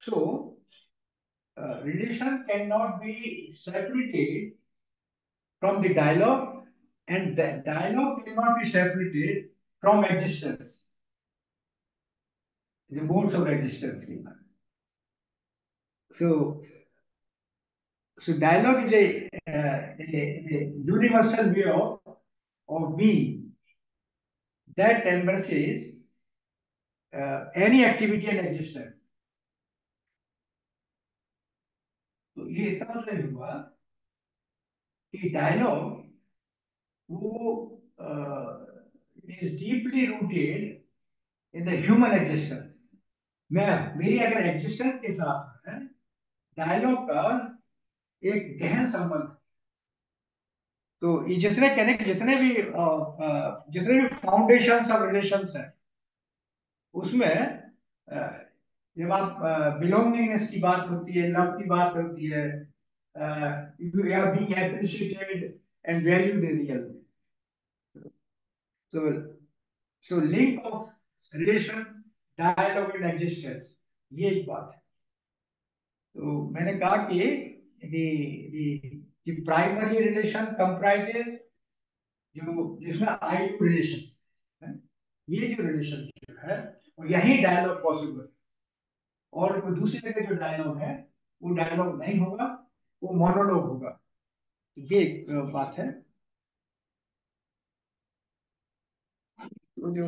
So relation cannot be separated from the dialogue, and the dialogue cannot be separated from existence, the modes of existence. So, so dialogue is a universal way of being that embraces any activity and existence. तो ये इसका मतलब हुआ कि डायलॉग वो is deeply rooted in the human existence. मैं मेरी अगर एग्जिस्टेंस के साथ है डायलॉग का एक गहन संबंध। तो ये जितने कहने के जितने भी फाउंडेशन ऑफ रिलेशंस हैं उसमें जब आप बिलोंगिंगनेस की बात होती है, लव की बात होती है, you are being appreciated and valued real. So so link of relation, dialogue and existence, ये एक बात है। तो मैंने कहा कि the primary relation comprises जो जिसमें आई रिलेशन है, ये जो रिलेशन है और यही डायलॉग पॉसिबल, और कोई दूसरी जगह जो डायलॉग है वो डायलॉग नहीं होगा, वो मोनोलॉग होगा। तो ये एक बात है। तो जो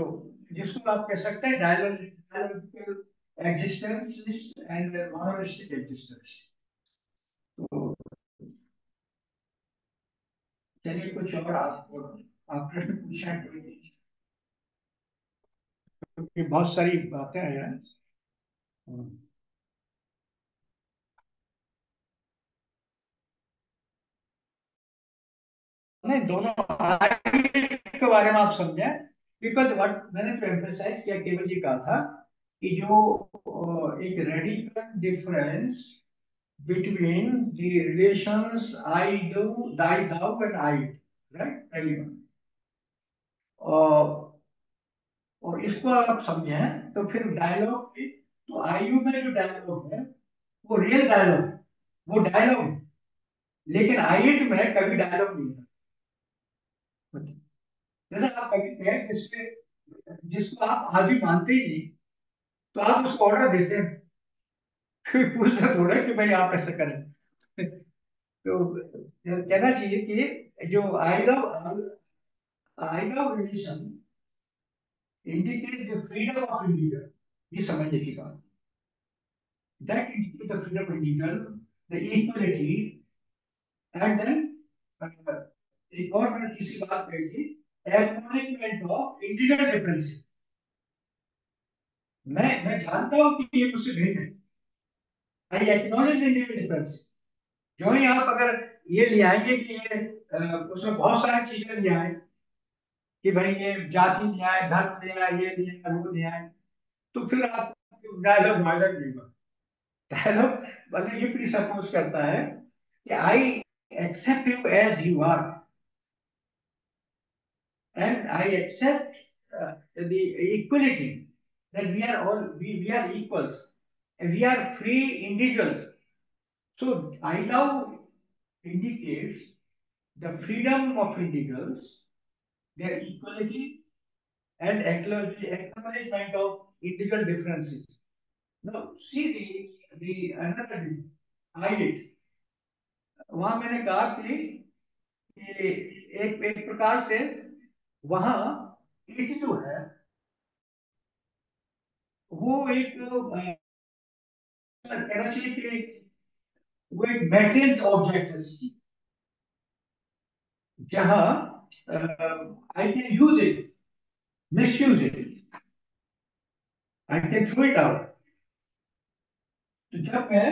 जिसको आप कह सकते हैं डायलॉजिकल एग्जिस्टेंस एंड मोनोलिस्टिक एग्जिस्टेंस। तो चलिए कुछ और आप प्रश्न पूछना है, क्योंकि बहुत सारी बातें हैं यार। नहीं, दोनों के बारे में आप समझे, बिकॉज व्हाट मैंने तो एम्फेसाइज किया, केवल ये कहा था कि जो एक radical difference between the relations I do, thy thou and I, right, पहली बात। और इसको आप समझें तो फिर डायलॉग की, तो आयु में जो डायलॉग है वो रियल डायलॉग है, वो डायलॉग है, लेकिन आईट में कभी डायलॉग नहीं होता। जैसे आप कभी कहें जिसको आप आज भी मानते ही नहीं, तो आप उसको ऑर्डर देते हैं, फिर पूछते थोड़ा कि भाई आप ऐसा करें। तो कहना चाहिए कि जो I love relation indicate the freedom of individual, ये समझने की बात, that indicate the freedom of individual, the equality, and then एक और मैंने तीसरी बात कही थी, एक्नॉलेजमेंट ऑफ इंडिविजुअल डिफरेंसेस। मैं जानता हूं कि ये मुझसे भिन्न है, आई एक्नॉलेज इंडिविजुअल डिफरेंसेस। जो ही आप अगर ये ले आएंगे कि ये उसमें बहुत सारी चीजें ले आए, कि भाई ये जाति ले आए, धर्म ले आए, ये ले आए, वो ले आए, तो फिर आप डायलॉग वायलॉग नहीं होगा। डायलॉग मतलब ये प्री सपोज करता है कि I accept you as you are, and I accept the equality, that we are all we are equals, we are free individuals. So I love indicates the freedom of individuals, their equality, and acknowledgement of individual differences. Now see the another thing, I it, वहां मैंने कहा कि एक एक प्रकार से वहां इट जो है वो एक कहना चाहिए कि वो एक मैटेरियल ऑब्जेक्ट है, जहां I can use it, misuse it, I can throw it out. तो जब मैं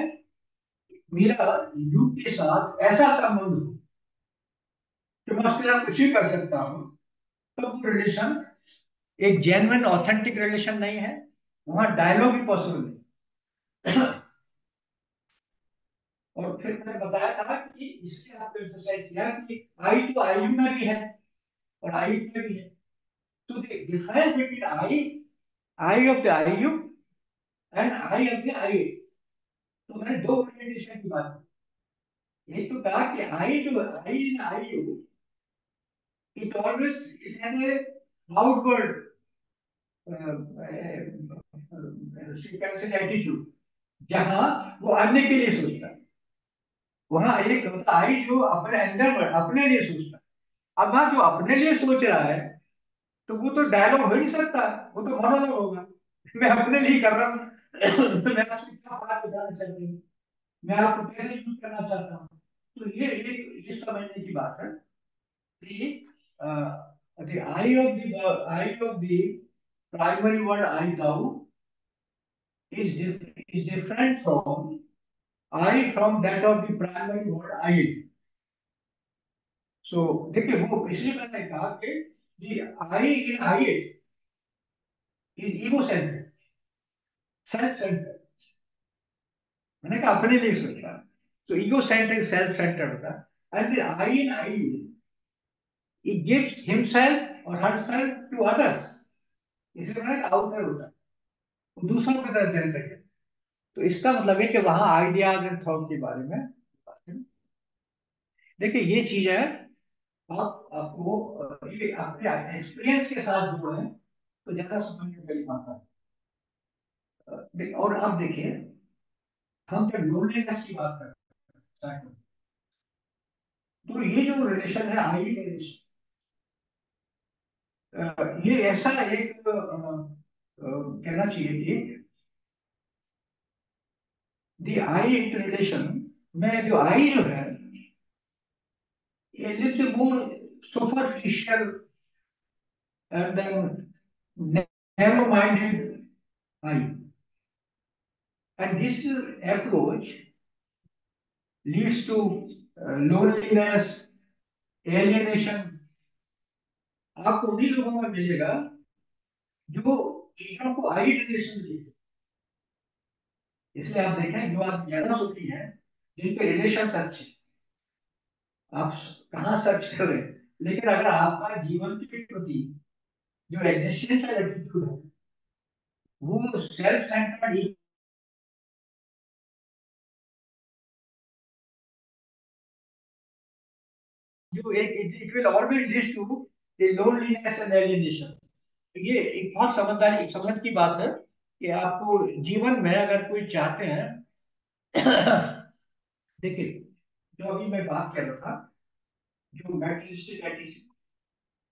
मेरा युग के साथ ऐसा संबंध हो कि मैं उसके साथ कुछ भी कर सकता हूँ, तो वो रिलेशन एक जेन्युइन ऑथेंटिक रिलेशन नहीं है, वहां डायलॉग भी पॉसिबल नहीं। और फिर मैंने बताया था कि इसलिए आपको एक्सरसाइज किया कि आई तो आई यू में भी है और आई में भी है। तो the difference between I of the I you and I of the I, तो मैंने दो ओरिएंटेशन की बात की। एक तो कहा कि आई जो I in I you, it always is an outward attitude, जहां वो अन्य के लिए सोचता है। वहां एक होता आई जो अपने अंदर अपने लिए सोचता है। अब वहां जो अपने लिए सोच रहा है, तो वो तो डायलॉग हो नहीं सकता, वो तो मोनोलॉग होगा। मैं अपने लिए कर रहा हूँ। मैं आपसे क्या बात बताना चाहती हूँ, मैं आपको कैसे यूज करना चाहता हूँ। तो ये समझने की बात है कि the eye of the primary word I thou is different from I from that of the primary word I it. So देखिए वो इसलिए मैंने कहा कि the I in I it is egocentric, self centered। मैंने कहा अपने लिए सोचता है, तो egocentric self centered होता है, and the I in I you, he gives himself or herself to others, इसलिए मैंने कहा आउटर होता है, दूसरों की तरफ देने तक। तो इसका मतलब है कि वहां आइडियाज एंड थॉट के बारे में बात है। देखिए ये चीज है, आप आपको ये अपने एक्सपीरियंस के साथ जो है तो ज्यादा समझ में पहली बात और अब देखिए, हम जब लोनलीनेस की बात करते हैं, तो ये जो रिलेशन है आई रिलेशन, ये ऐसा एक कहना चाहिए कि दी आई रिलेशन में जो आई जो है, ये little more superficial and then narrow-minded eye. And this approach leads to loneliness, alienation। आपको उन्हीं लोगों में मिलेगा जो चीजों को आई रिलेशन देते, इसलिए आप देखें जो आप ज्यादा सुखी हैं, जिनके रिलेशन अच्छे, आप कहाँ सर्च करें, लेकिन अगर आपका जीवन के प्रति जो एग्जिस्टेंशियल एटीट्यूड है, वो सेल्फ सेंटर्ड, जो एक it will always lead to the loneliness and alienation. ये एक बहुत समझदारी समझ की बात है कि आपको जीवन में अगर कोई चाहते हैं। देखिए जो अभी मैं बात कर रहा था, जो मेटलिस्टिक एटीट्यूड,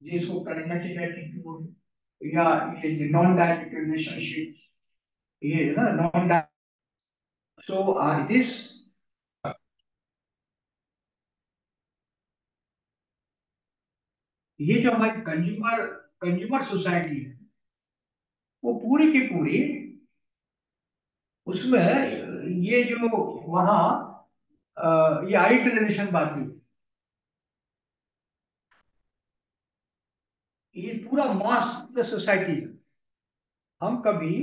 जिसको प्रैग्मेटिक एटीट्यूड या ये नॉन डायरेक्ट रिलेशनशिप, ये ना नॉन, सो दिस, ये जो हमारी कंज्यूमर कंज्यूमर सोसाइटी है, वो पूरी की पूरी, उसमें ये जो वहाँ ये आई ट्रेडिशन बात हुई, ये पूरा मास सोसाइटी है। हम कभी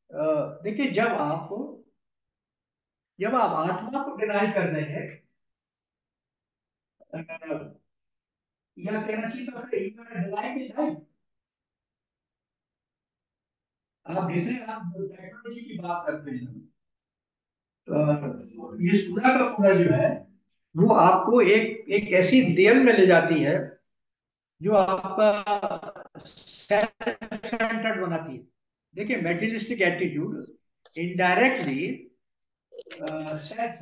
देखिए, जब आप आत्मा को डिनाई कर रहे हैं, या कहना चाहिए तो फिर डिनाई की लाइफ, आप जितने आप टेक्नोलॉजी की बात करते हैं, ये पूरा का पूरा जो है, वो आपको एक एक ऐसी रियल में ले जाती है जो आपका सेल्फ सेंटर्ड बनाती है। देखिए, मेटीरियलिस्टिक एटीट्यूड इनडायरेक्टली सेल्फ,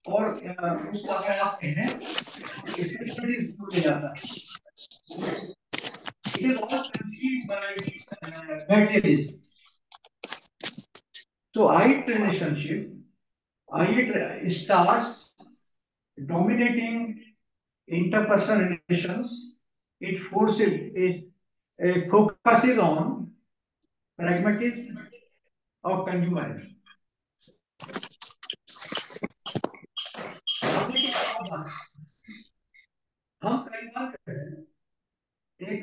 और उसको अगर आप कहें, स्पिरिचुअलिटी दूर ले जाता है। It is all conceived bye materialism. So I relationship, I starts dominating interpersonal relations. It focuses on pragmatism or consumerism. अब देखिए, और बात, हम कई बार कहते हैं, एक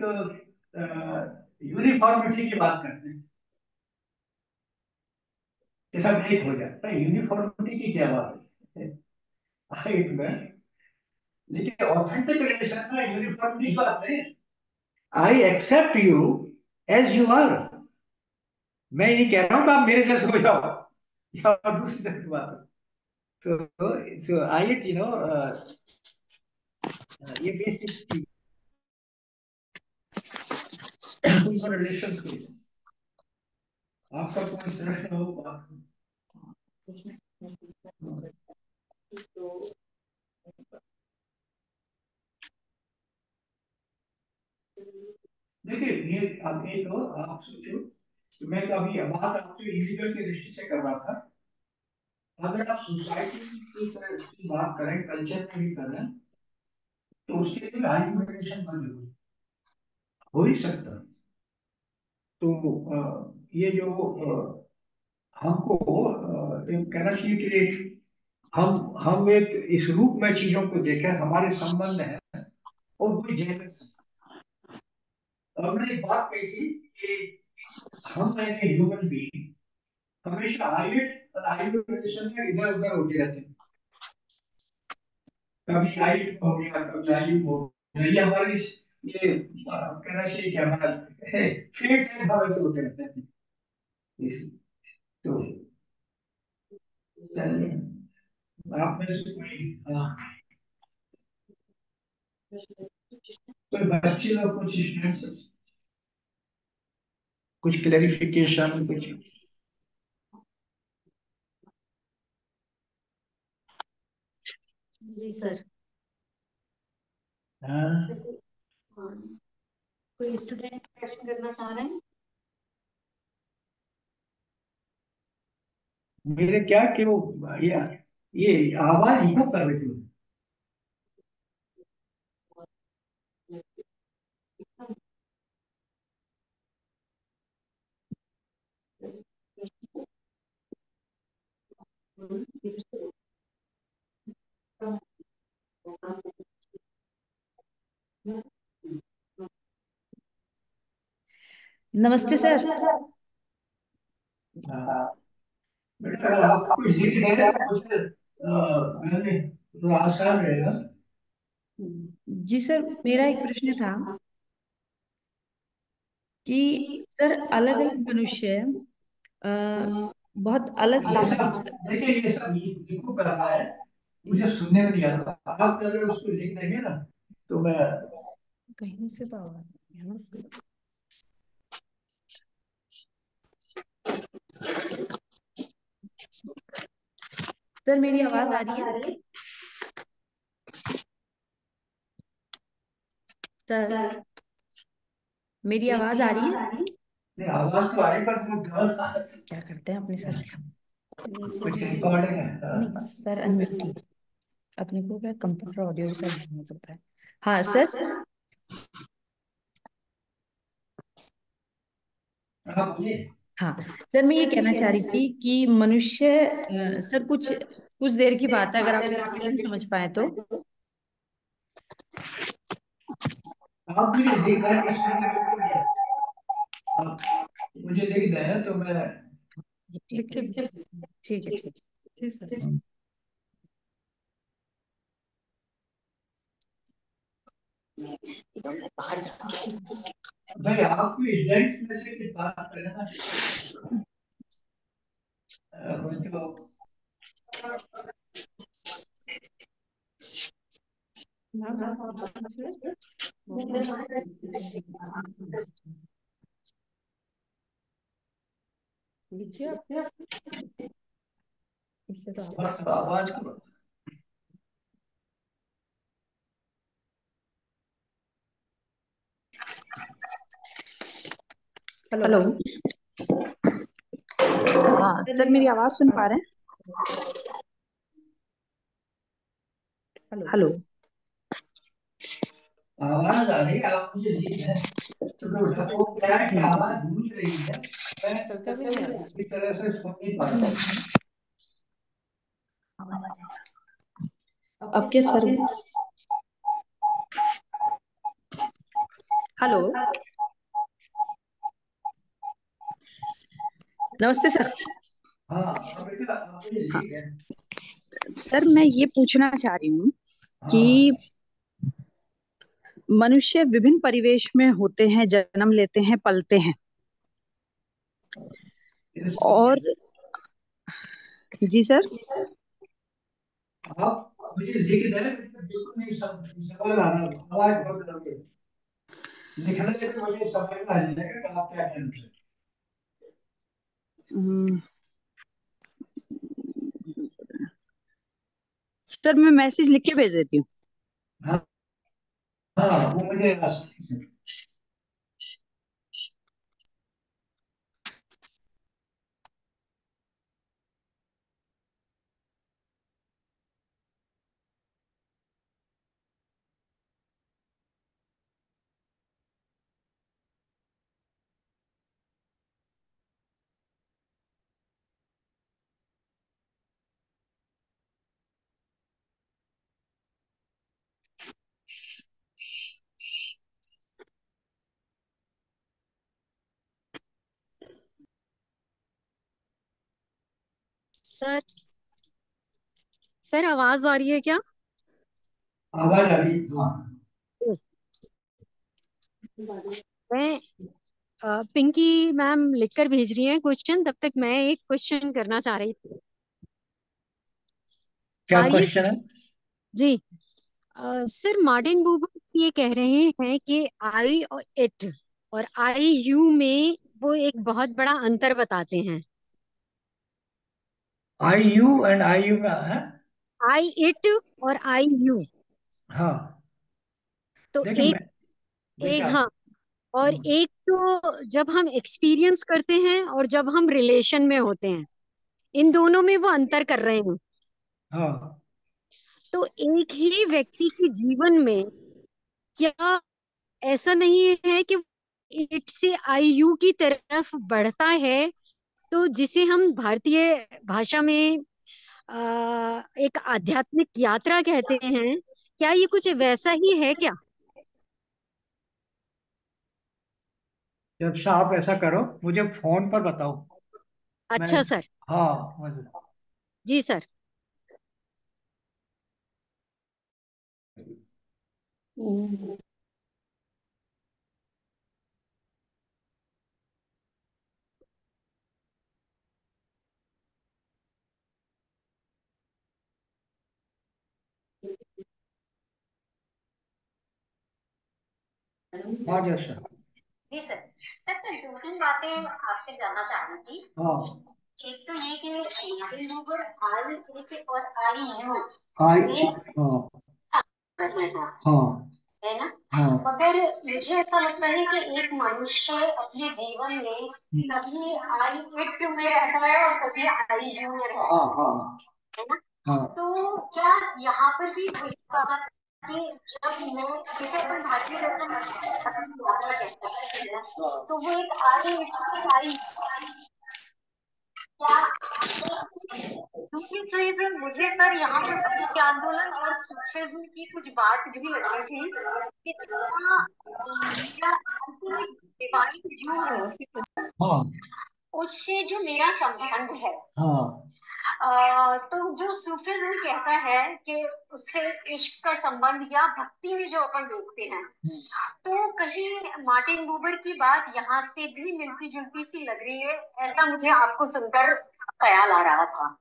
यूनिफॉर्मिटी की बात करते हैं कि सब एक हो जाए। यूनिफॉर्मिटी की क्या बात है हाइट में? लेकिन ऑथेंटिक रिलेशन में यूनिफॉर्मिटी की बात नहीं। I accept you as you are. मैं ये कह रहा हूँ कि आप मेरे जैसे हो जाओ, या दूसरी तरह की बात है। सो आई इट ये बेसिक चीज रिलेशन के, आपका कोई तरह हो बात। देखिए, ये अब ये तो आप सोचो कि मैं तो अभी बात आपसे इंडिविजुअल की दृष्टि से कर रहा था। अगर आप सोसाइटी की बात करें, कल्चर की भी करें, तो उसके लिए आर्गुमेंटेशन बन जरूरी हो ही सकता है। तो ये जो हमको एक कहना चाहिए कि हम एक इस रूप में चीजों को देखें, हमारे संबंध है और वही जेनस। हमने एक बात कही थी कि हम एज ए ह्यूमन बीइंग हमेशा आइसोलेशन में इधर उधर होते रहते हैं। कभी आइट हो गया, कभी आयु हो गया, ये हमारी ये कहना चाहिए कि हमारा फेट है, हम ऐसे होते रहते हैं। तो चलिए, आप में से कोई कोई बच्चे लोग कुछ कुछ क्लैरिफिकेशन कुछ। जी सर। हाँ, सर, हाँ, कोई स्टूडेंट प्रश्न करना चाह रहे हैं? मेरे क्या कि वो ये आवाज इको कर रही थी। नमस्ते सर। हाँ, बेटा अगर आप कुछ लिख दे रहे तो मुझे मैंने तो आसान रहेगा। जी सर, मेरा एक प्रश्न था कि सर अलग अलग मनुष्य अ, बहुत अलग ये समझ। सब देखिए, ये सब इको कर रहा है, मुझे सुनने में नहीं आता। आप अगर उसको लिख देंगे ना, तो मैं कहीं से तो आवाज नहीं आ रही। सर मेरी आवाज आ रही है? सर मेरी आवाज आ रही है? नहीं, आवाज तो आ रही पर वो डर कहाँ से? क्या करते हैं अपने सर? कुछ रिकॉर्डिंग है। नहीं सर, अनम्यूट ही। अपने को क्या कंप्यूटर ऑडियो सब देखना पड़ता है। हाँ सर। हाँ बोलिए। हाँ सर, मैं ये कहना चाह रही थी कि मनुष्य सर कुछ कुछ देर की बात है, अगर आप फिल्म समझ पाए तो। आप मुझे दिख रहा है इसलिए मुझे मुझे दिख रहा है तो मैं ठीक है, ठीक है, ठीक ठीक सर। भाई आप भी एजेंट्स में से कुछ बात करें ना। तो लिखिए आप। इससे तो आप। बस आवाज को हेलो। हेलो। हाँ सर सर, मेरी मेरी आवाज आवाज सुन आ पा रही रहे हैं? हेलो। हेलो। आवाज आ रही है, आप मुझे दिख रहे हैं तो वो क्या है कि आवाज गूंज रही है। मैं सर का भी नहीं आ रही अच्छी इसमें। तरह से सुन नहीं पा रहा हूँ। अब क्या सर? हेलो। नमस्ते सर। हाँ बेटा आप मुझे हाँ दिख रहे हैं। सर, मैं ये पूछना चाह रही हूँ हाँ कि मनुष्य विभिन्न परिवेश में होते हैं, जन्म लेते हैं, पलते हैं। ये और सुनिए, जी सर। आप मुझे दिख रहे हैं लेकिन बिल्कुल नहीं समझ आ रहा, आवाज बहुत कम है। लिखने से मुझे समझ में आ जाएगा कि आप क्या कह रहे हैं। अम, सर मैं मैसेज लिख के भेज देती हूँ। हाँ हाँ वो मुझे आसानी से। सर सर आवाज आ रही है क्या? आवाज आ रही है हाँ। मैं पिंकी मैम लिखकर भेज रही हैं क्वेश्चन, तब तक मैं एक क्वेश्चन करना चाह रही थी। क्या आ रही है? क्वेश्चन है? जी। सर मार्टिन बूबर ये कह रहे हैं कि आई और इट और आई यू में वो एक बहुत बड़ा अंतर बताते हैं। आई यू एंड आई यू में है। आई इट और आई यू। हाँ तो देखिए एक मैं एक बेटा हाँ, और एक तो जब हम एक्सपीरियंस करते हैं और जब हम रिलेशन में होते हैं, इन दोनों में वो अंतर कर रहे हैं। हाँ तो एक ही व्यक्ति के जीवन में क्या ऐसा नहीं है कि इट से आई यू की तरफ बढ़ता है, तो जिसे हम भारतीय भाषा में एक आध्यात्मिक यात्रा कहते हैं, क्या ये कुछ वैसा ही है क्या? जब से आप ऐसा करो मुझे फोन पर बताओ। मैं अच्छा सर। हाँ मतलब जी सर। हाँ जैसा जी सर। सर मैं 2-3 बातें आपसे जानना चाह रही थी। हाँ एक तो ये कि मार्टिन लूथर आई और आई यू आई, हाँ हाँ है ना। हाँ मगर मुझे ऐसा लगता है कि एक मनुष्य अपने जीवन में कभी आई इट में रहता है और कभी आई यू में रहता हाँ हाँ है ना। हाँ तो क्या यहाँ पर भी वही बात कि जब मैं जैसे अपन भारतीय दर्शन अपनी यात्रा कहते हैं ना, तो वो एक आई इट आई क्या। दूसरी चीज मुझे सर यहाँ पर भक्ति आंदोलन और सूफिज्म की कुछ बात भी लग रही थी कि जितना मेरा अल्टीमेट डिवाइन जो है हाँ उससे जो मेरा संबंध है, हाँ तो जो सूफिज्म कहता है कि उससे इश्क का संबंध या भक्ति में जो अपन देखते हैं, तो कहीं मार्टिन बूबर की बात यहाँ से भी मिलती जुलती सी लग रही है, ऐसा मुझे आपको सुनकर ख्याल आ रहा था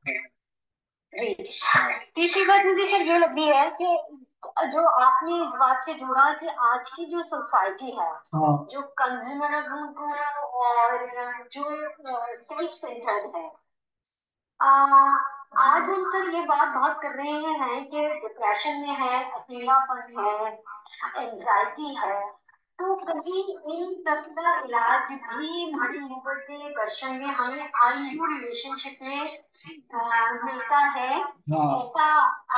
जी। तीसरी बात मुझे सर ये लग रही है कि जो आपने इस बात से जोड़ा कि आज की जो सोसाइटी है, हाँ जो कंज्यूमरिज्म को और जो सेल्फ सेंटर्ड है, आज हम सर ये बात बहुत कर रहे हैं कि डिप्रेशन में है, अकेलापन है, एंजाइटी है, तो कहीं इन सब का इलाज भी मार्टिन बूबर के दर्शन में हमें आईयू रिलेशनशिप में मिलता है, हाँ ऐसा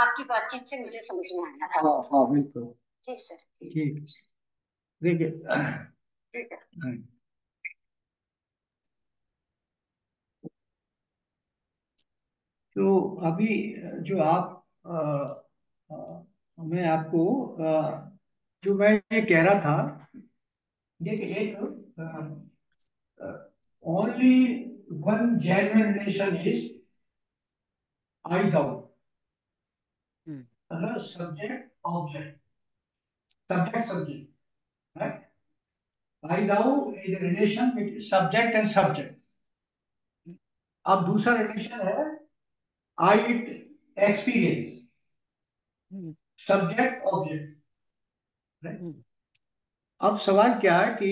आपकी बातचीत से मुझे समझ में आया था। हाँ हाँ बिल्कुल ठीक सर। ठीक। देखिए, ठीक है। तो अभी जो आप मैं आपको जो मैं ये कह रहा था, देखिए एक only one genuine relation is I thou, अगर subject object, subject subject, right? I thou is a relation between subject and subject. अब दूसरा रिलेशन है आई इट एक्सपीरियंस, सब्जेक्ट ऑब्जेक्ट। अब सवाल क्या है कि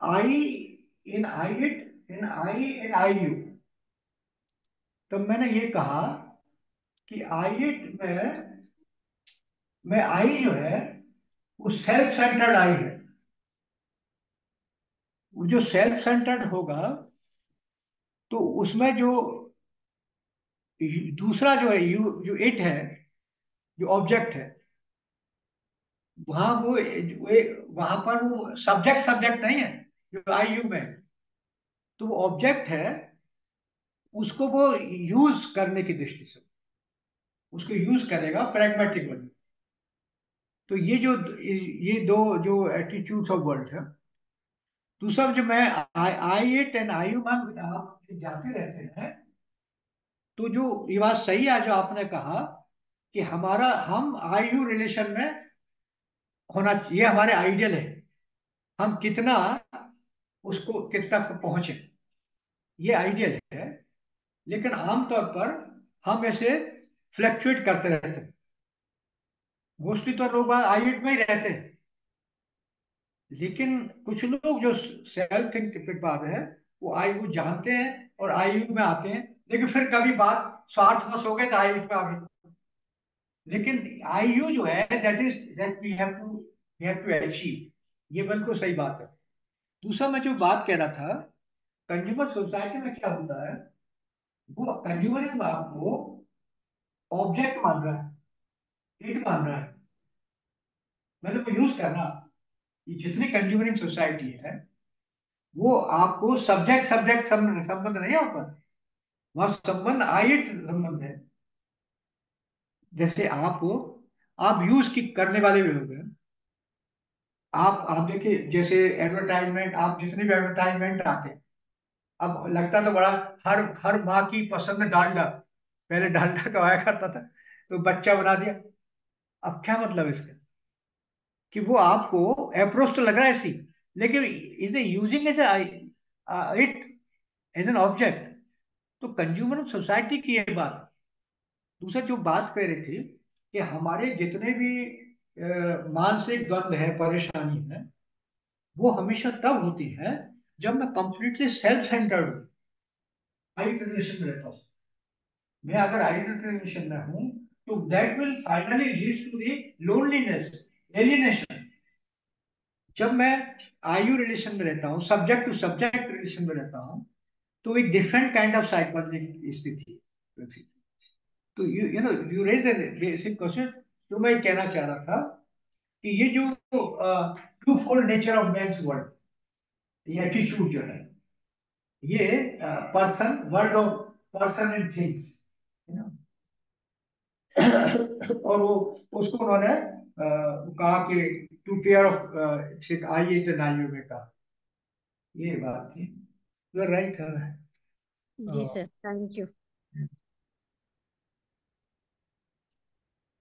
आई in I it, in I you, तो मैंने ये कहा कि आई इट में आई जो है वो सेल्फ सेंटर्ड आई है। वो जो सेल्फ सेंटर्ड होगा तो उसमें जो दूसरा जो है यू, जो इट है, जो ऑब्जेक्ट है, वहां वहां पर वो सब्जेक्ट सब्जेक्ट नहीं है जो आई यू में है। तो वो ऑब्जेक्ट है, उसको वो यूज करने की दृष्टि से उसको यूज करेगा प्रैग्मेटिक वर्ड। तो ये दो जो एटीट्यूड्स ऑफ वर्ल्ड है। दूसरा जो मैं आई इट एंड आई यू में आप जाते रहते हैं, तो जो ये बात सही है जो आपने कहा कि हम आई यू रिलेशन में होना, ये हमारे आइडियल है। हम कितना उसको कितना पहुंचे, ये आइडियल है। लेकिन आमतौर पर हम ऐसे फ्लक्चुएट करते रहते हैं। मोस्टली तो लोग आईएट में ही रहते हैं, लेकिन कुछ लोग जो सेल्फ थिंक बात है वो जानते हैं और आयु में आते हैं, लेकिन फिर कभी बात स्वार्थवश हो गए तो आयु में आ गए। लेकिन आयु जो है that we have to achieve, ये बिल्कुल सही बात है। दूसरा मैं जो बात कह रहा था, कंज्यूमर सोसाइटी में क्या होता है, वो कंज्यूमरिज्म आपको ऑब्जेक्ट मान रहा है, इट मान रहा है, मतलब यूज करना। ये जितनी कंज्यूमरिंग सोसाइटी है वो आपको सब्जेक्ट सब्जेक्ट संबंध नहीं होता, वहां संबंध आयत संबंध है। जैसे आप यूज की करने वाले भी हो गए। आप देखिए, जैसे एडवर्टाइजमेंट, आप जितने भी एडवर्टाइजमेंट आते हैं, अब लगता तो बड़ा, हर हर माँ की पसंद डालडा, पहले डालडा कमाया करता था तो बच्चा बना दिया। अब क्या मतलब है इसका, कि वो आपको अप्रोच तो लग रहा है ऐसी, लेकिन is a using as it as an object. तो कंज्यूमर सोसाइटी की ये बात है। दूसरा जो बात कह रही थी कि हमारे जितने भी मानसिक द्वंद है, परेशानी है, वो हमेशा तब होती है जब मैं कंप्लीटली सेल्फ सेंटर्ड हूँ। आइट रिलेशन में रहता हूँ, मैं अगर आइट रिलेशन में हूँ तो that will finally lead to the loneliness, alienation. जब मैं आयु रिलेशन में रहता हूँ, सब्जेक्ट टू सब्जेक्ट रिलेशन में रहता हूँ, तो एक डिफरेंट काइंड ऑफ साइकोलॉजिक स्थिति होती है। तो you know you raise a basic question. तो मैं कहना चाह रहा था कि ये जो two fold nature of man's world, ये एटीट्यूड जो है, ये person world of person and things, और वो उसको उन्होंने कहा कि टू पेयर ऑफ आइए तो नाइयो में कहा, ये बात थी। यू राइट है। जी सर, थैंक यू।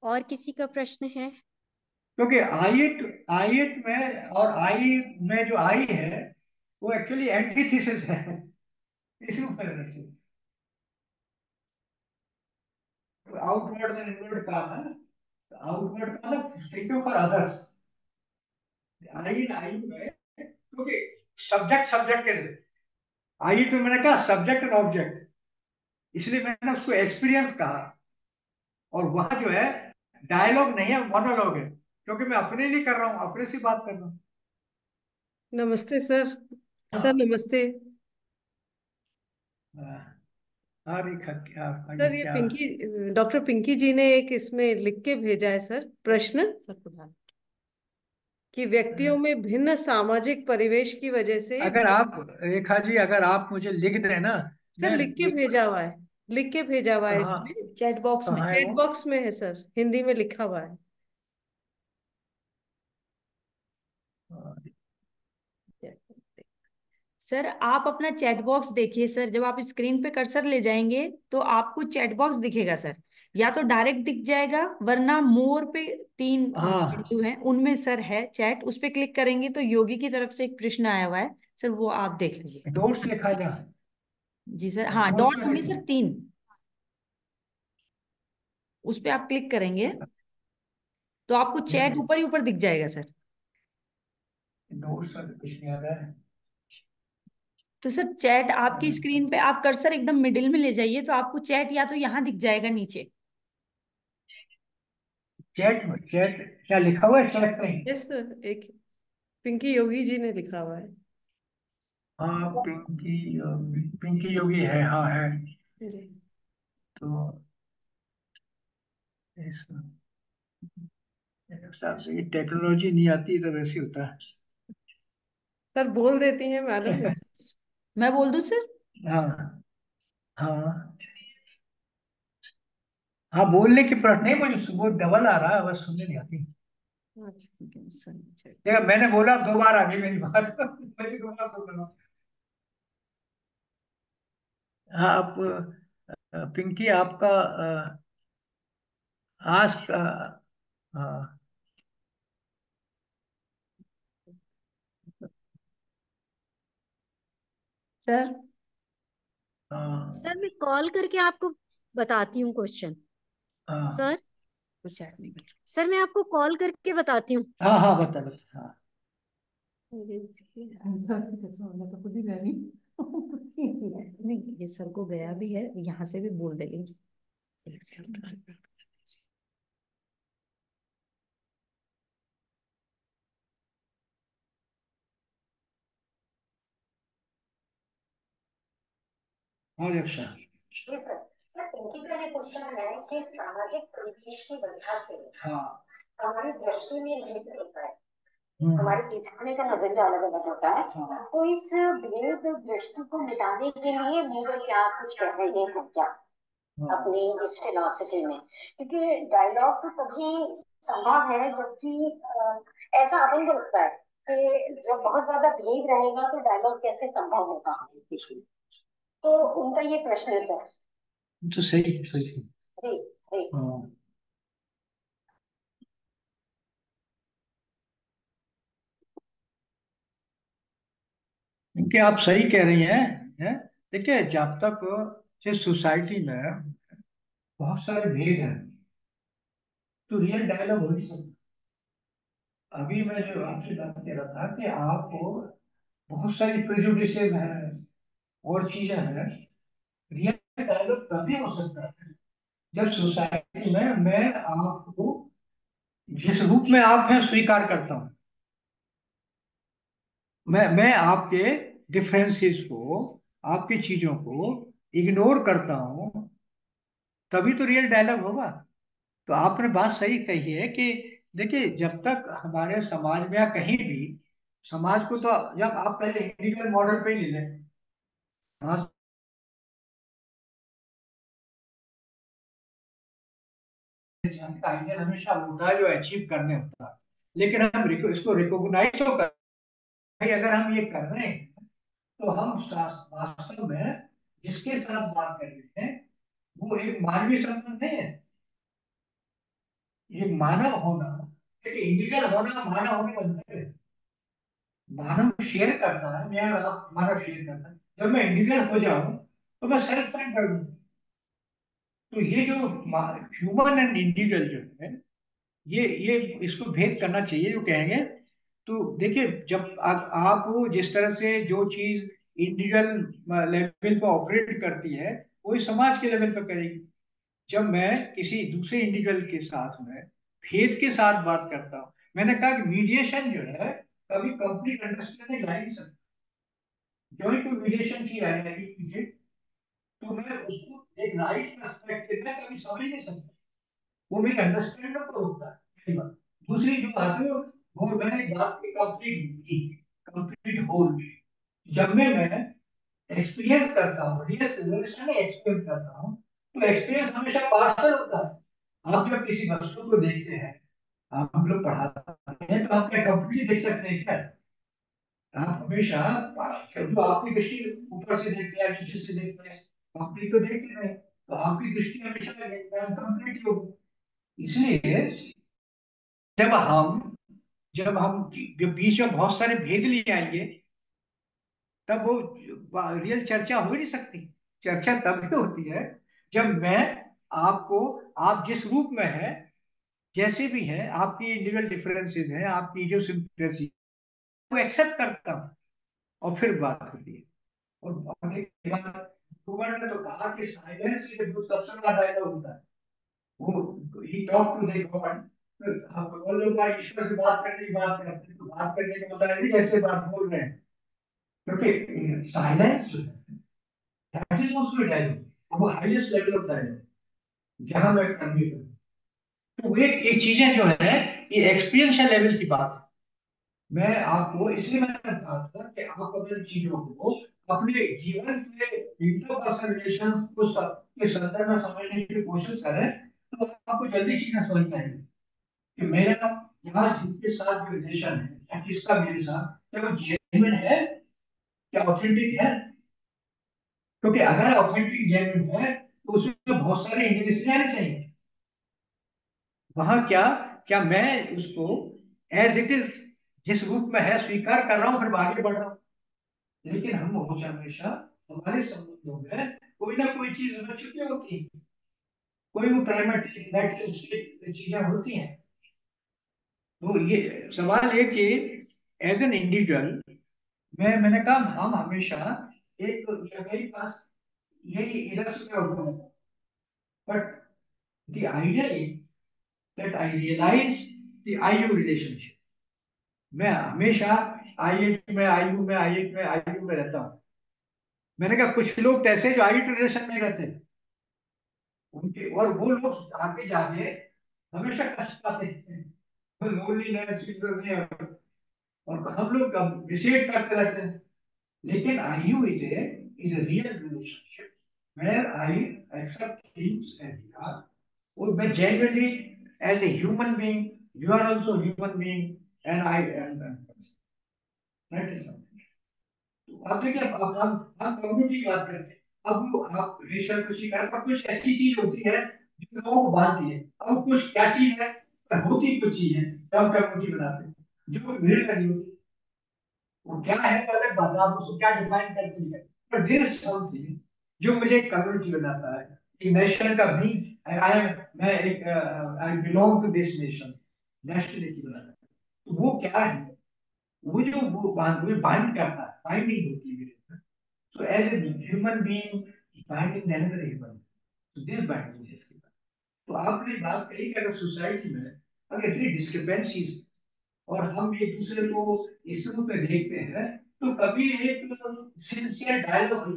और किसी का प्रश्न है? क्योंकि आइट में और आई में जो आई है वो एक्चुअली एंटीथेसिस है, इसी को पहले रखिए। आउटवर्ड में इनवर्ड कहा था ना, आउटवर्ड का मतलब थिंकिंग फॉर अदर्स। आई आई में क्योंकि सब्जेक्ट सब्जेक्ट के, आई तो मैंने कहा सब्जेक्ट एंड ऑब्जेक्ट, इसलिए मैंने उसको एक्सपीरियंस कहा। और वहां जो है डायलॉग नहीं है, मोनोलॉग है, क्योंकि मैं अपने लिए कर रहा हूँ, अपने से बात कर रहा हूँ। नमस्ते सर। सर नमस्ते। अरे क्या ये सर ये क्या? पिंकी, डॉक्टर पिंकी जी ने एक इसमें लिख के भेजा है सर प्रश्न, सर प्रधान, कि व्यक्तियों में भिन्न सामाजिक परिवेश की वजह से। अगर आप, रेखा जी, अगर आप मुझे लिख दें ना, सर मैं लिख के एक, भेजा हुआ है, लिख के भेजा हुआ है कहाँ, इसमें, चैट बॉक्स में। कहाँ है चैट वो? बॉक्स में है सर, हिंदी में लिखा हुआ है। सर आप अपना चैट बॉक्स देखिए सर, जब आप स्क्रीन पे कर्सर ले जाएंगे तो आपको चैट बॉक्स दिखेगा सर। या तो डायरेक्ट दिख जाएगा, वरना मोर पे तीन हाँ, मेन्यू है, उनमें सर है चैट, उस पे क्लिक करेंगे तो योगी की तरफ से एक प्रश्न आया हुआ है सर, वो आप देख लीजिए। नोट्स लिखा जा, जी सर, हाँ नोट्स डॉट में होंगे लिख, सर तीन, उस पे आप क्लिक करेंगे तो आपको चैट ऊपर ही ऊपर दिख जाएगा सर। नोट्स में कुछ नहीं आ रहा है। तो सर चैट आपकी स्क्रीन पे, आप कर्सर एकदम मिडिल में ले जाइए तो आपको चैट या तो यहाँ दिख जाएगा नीचे। चैट में, चैट क्या लिखा हुआ है चैट में? यस सर, एक पिंकी योगी जी ने लिखा हुआ है। हाँ, पिंकी योगी है, हाँ है। जी तो इस हिसाब से ये टेक्नोलॉजी नहीं आती तो वैसे ही होता सर, बोल देती हैं मैडम। है। मैं बोल दूं सर? हाँ, हाँ, हाँ, बोलने की प्रश्न नहीं, मुझे वो डबल आ रहा है, बस सुनने नहीं आती। अच्छा ठीक है सर, देखा, मैंने बोला दो बार आ गई मेरी बात। मैं दोबारा सुन रहा हूँ। हाँ, आप पिंकी, आपका आज हाँ, सर सर हाँ, मैं कॉल करके आपको बताती हूँ क्वेश्चन। हाँ, सर, कुछ चैट नहीं कर सर मैं आपको कॉल करके बताती हूँ। हाँ, हाँ, बता बता, हाँ। आंसर कैसे होगा तो खुद ही कर रही हूँ। नहीं, ये सर को गया भी है, यहाँ से भी बोल देंगे। हाँ, अच्छा। जी सर। सर, पिंकी का ये क्वेश्चन है कि सामाजिक परिवेश की वजह से हाँ, हमारी दृष्टि में भेद होता है, हम्म, हमारे देखने का नजरिया अलग अलग होता है। हाँ, तो इस भेद दृष्टि को मिटाने के लिए मूल क्या कुछ कह रहे हैं क्या हाँ, अपनी इस फिलॉसफी में? क्योंकि डायलॉग तो तभी संभव है जबकि ऐसा अपन को लगता है कि जब बहुत ज्यादा भेद रहेगा तो डायलॉग कैसे संभव होगा। तो सही, तो उनका ये प्रश्न है सर। तो सही सही। जी जी। हाँ, क्योंकि आप सही कह रही हैं। देखिए, जब तक जिस सोसाइटी में बहुत सारे भेद हैं तो रियल डायलॉग हो नहीं सकता। अभी मैं जो आपसे बात कर रहा था कि आपको बहुत सारी प्रेजुडिसेस हैं और चीजें हैं, रियल डायलॉग तभी हो सकता है जब सोसाइटी में मैं आपको जिस रूप में आप हैं स्वीकार करता हूं। मैं आपके डिफरेंसेस को, आपकी चीजों को इग्नोर करता हूं, तभी तो रियल डायलॉग होगा। तो आपने बात सही कही है कि देखिए, जब तक हमारे समाज में या कहीं भी समाज को, तो जब आप पहले इंडिविजुअल मॉडल पे ही ले लें, समाज का आइडियल हमेशा होता है जो अचीव करने होता है, लेकिन हम इसको रिकॉग्नाइज तो कर, भाई अगर हम ये कर रहे हैं तो हम वास्तव में जिसके साथ बात कर रहे हैं वो एक मानवीय संबंध नहीं है, ये मानव होना, एक इंडिविजुअल होना मानव होने बनता है। मानव शेयर करता है, मैं और आप मानव शेयर करता है। जब मैं इंडिविजुअल हो जाऊं तो मैं सेल्फ सेंटर्ड हूं। तो ये जो ह्यूमन एंड इंडिविजुअल जो है, ये इसको भेद करना चाहिए जो कहेंगे। तो देखिए, जब आप जिस तरह से जो चीज इंडिविजुअल लेवल पर ऑपरेट करती है वही समाज के लेवल पर करेगी। जब मैं किसी दूसरे इंडिविजुअल के साथ में भेद के साथ बात करता हूँ, मैंने कहा कि मीडिएशन जो है कभी कंप्लीट अंडरस्टैंडिंग ला नहीं सकता। जो ही कोई मीडिएशन की है तो मैं उसको एक राइट पर्सपेक्टिव में कभी समझ नहीं सकता। वो मेरी अंडरस्टैंडिंग को रोकता है, पहली बात। दूसरी जो आती है वो मैंने एक बात की कंप्लीट कंप्लीट होल। जब मैं एक्सपीरियंस करता हूँ, रियल सिचुएशन में एक्सपीरियंस करता हूँ, तो एक्सपीरियंस हमेशा पार्शल होता है। आप जब किसी वस्तु को देखते हैं, आप हम लोग पढ़ाते हैं, तो आप क्या कंप्लीट देख सकते हैं क्या? आप हमेशा जो आपकी दृष्टि ऊपर से देखते हैं, नीचे से देखते हैं, कंप्लीट तो देखते नहीं। तो आपकी दृष्टि हमेशा कंप्लीट होगी। इसलिए जब हम जब हम बीच में बहुत सारे भेद लिए आएंगे, तब वो रियल चर्चा हो ही नहीं सकती। चर्चा तब भी होती है जब मैं आपको, आप जिस रूप में है, जैसे भी है, आपकी इंडिविजुअल डिफरेंसेस हैं, आपकी जो सिंप्लिसिटी, वो एक्सेप्ट करता हूँ और फिर बात होती है। और देखिए, कुमार ने तो कहा कि साइलेंस इज जो सबसे बड़ा डायलॉग होता है। वो ही टॉक टू द गॉड। हम बोल लोग ईश्वर से बात करने की बात करते हैं, तो बात करने का मतलब नहीं ऐसे बात बोल रहे हैं, क्योंकि silence that is also dialogue. वो हाईएस्ट लेवल ऑफ डायलॉग जहां मैं कन्वे करूं। तो वो एक चीजें जो है, ये एक्सपीरियंशियल लेवल की बात है। मैं आपको इसलिए मैंने कहा था कि आप अगर चीजों को अपने जीवन के इंटरपर्सनल रिलेशन के संदर्भ में समझने की कोशिश करें, तो आपको जल्दी चीजें समझ में आएंगी कि मेरा यहाँ जिनके साथ जो रिलेशन है या किसका मेरे साथ, क्या वो जेन्युइन है, क्या ऑथेंटिक है। क्योंकि अगर ऑथेंटिक जेन्युइन है तो उसमें बहुत सारे इंडिविजुअल आने चाहिए। वहां क्या क्या मैं उसको एज इट इज, जिस रूप में है, स्वीकार कर रहा हूँ, फिर आगे बढ़ रहा हूँ। लेकिन हम हमेशा हमारे संबंधों में कोई ना कोई चीज में छुपी होती है, कोई वो प्राइमेटिक चीजें होती हैं। तो ये सवाल है कि एज एन इंडिविजुअल, मैंने कहा हम हमेशा एक, मेरे पास यही इधर से होता है, but the idea is that I realise the I you relationship. मैं हमेशा आई यू में रहता हूँ। मैंने कहा कुछ लोग ऐसे जो आई रिलेशन में रहते हैं, उनके और वो लोग आगे जाके हमेशा कष्ट पाते हैं, लोनलीनेस और हम लोग विशेष करते रहते हैं। लेकिन IU is a real relationship where I accept things as they are. और मैं genuinely as a human being, you are also a human being, and I am that is something. तो अब देखिए, अब हम कम्युनिटी की बात करते हैं। अब वो आप रेशल खुशी कर, अब कुछ ऐसी चीज होती है जो लोगों को बांधती है। अब कुछ क्या चीज है, पर होती कुछ चीज है जो हम कम्युनिटी बनाते हैं, जो भीड़ लगी होती है। वो क्या है वो अलग बात है, आप उसको क्या डिफाइन करते हैं, बट देयर इज समथिंग जो मुझे एक कम्युनिटी बनाता है, एक नेशन का भी। आई एम मैं एक I belong to this nation, nationality बनाता है। तो वो क्या है, वो जो वो बाइंड करता है, बाइंडिंग होती है मेरे अंदर। So as a human being, binding देने में नहीं बन, तो दिस बाइंडिंग है इसके बाद। तो आपने बात कही कि अगर सोसाइटी में अगर इतनी डिस्क्रिपेंसीज और हम एक दूसरे को इस रूप में देखते हैं, तो कभी एक सिंसियर डायलॉग,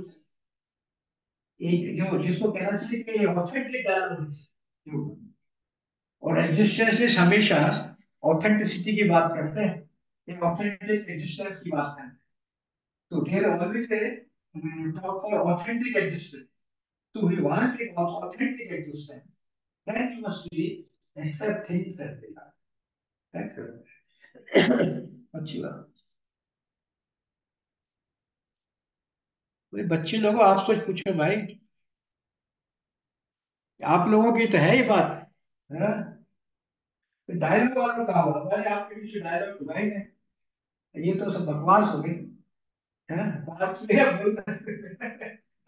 एक जो जिसको कहना चाहिए कि ऑथेंटिक डायलॉग, और एग्जिस्टेंस हमेशा ऑथेंटिसिटी की बात करते हैं, एक ऑथेंटिक एग्जिस्टेंस की बात करते हैं। तो there always talk for authentic existence. तो we want a authentic existence, then you must be accept things as they are. अच्छी बात। कोई बच्चे लोगों आप कुछ पूछो भाई, आप लोगों की तो है ये बात है। डायलॉग वाला कहा हुआ भाई, आपके पीछे डायलॉग तो भाई है, ये तो सब बकवास हो गई है। बात ये बोलते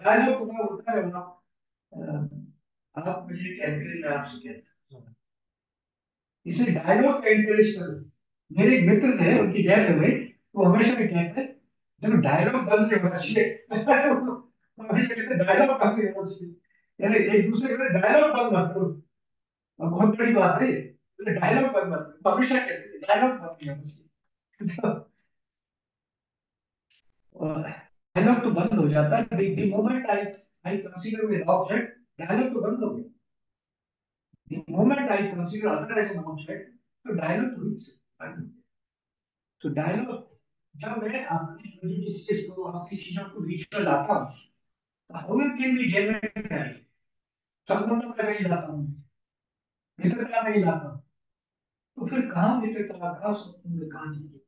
डायलॉग तो उल्टा है ना। आप मुझे कहते हैं, मैं आपसे कहता हूँ, इसे डायलॉग का इंटरेस्ट करो। मेरे एक मित्र थे, उनकी डेथ हो गई, वो हमेशा भी कहते हैं जब डायलॉग बंद नहीं होना चाहिए। तो हमेशा कहते डायलॉग बंद नहीं होना चाहिए, यानी एक दूसरे के डायलॉग बंद मत करो। अब बहुत बड़ी बात है ये, डायलॉग बंद मत करो, हमेशा कहते थे डायलॉग बंद नहीं होना चाहिए। डायलॉग तो बंद हो जाता है the moment I I consider with object, dialogue तो बंद हो गया। The moment I consider other as an object, तो डायलॉग तो बंद हो गया। तो डायलॉग जब मैं अपनी प्रेजुडिसेस को, अपनी चीजों को बीच में लाता हूँ, तो हाउ कैन बी जेन्युइन, संबंधों में नहीं लाता हूँ, मित्रता में ही लाता हूँ, तो फिर कहाँ मित्रता, कहाँ संबंध, कहाँ चीजें।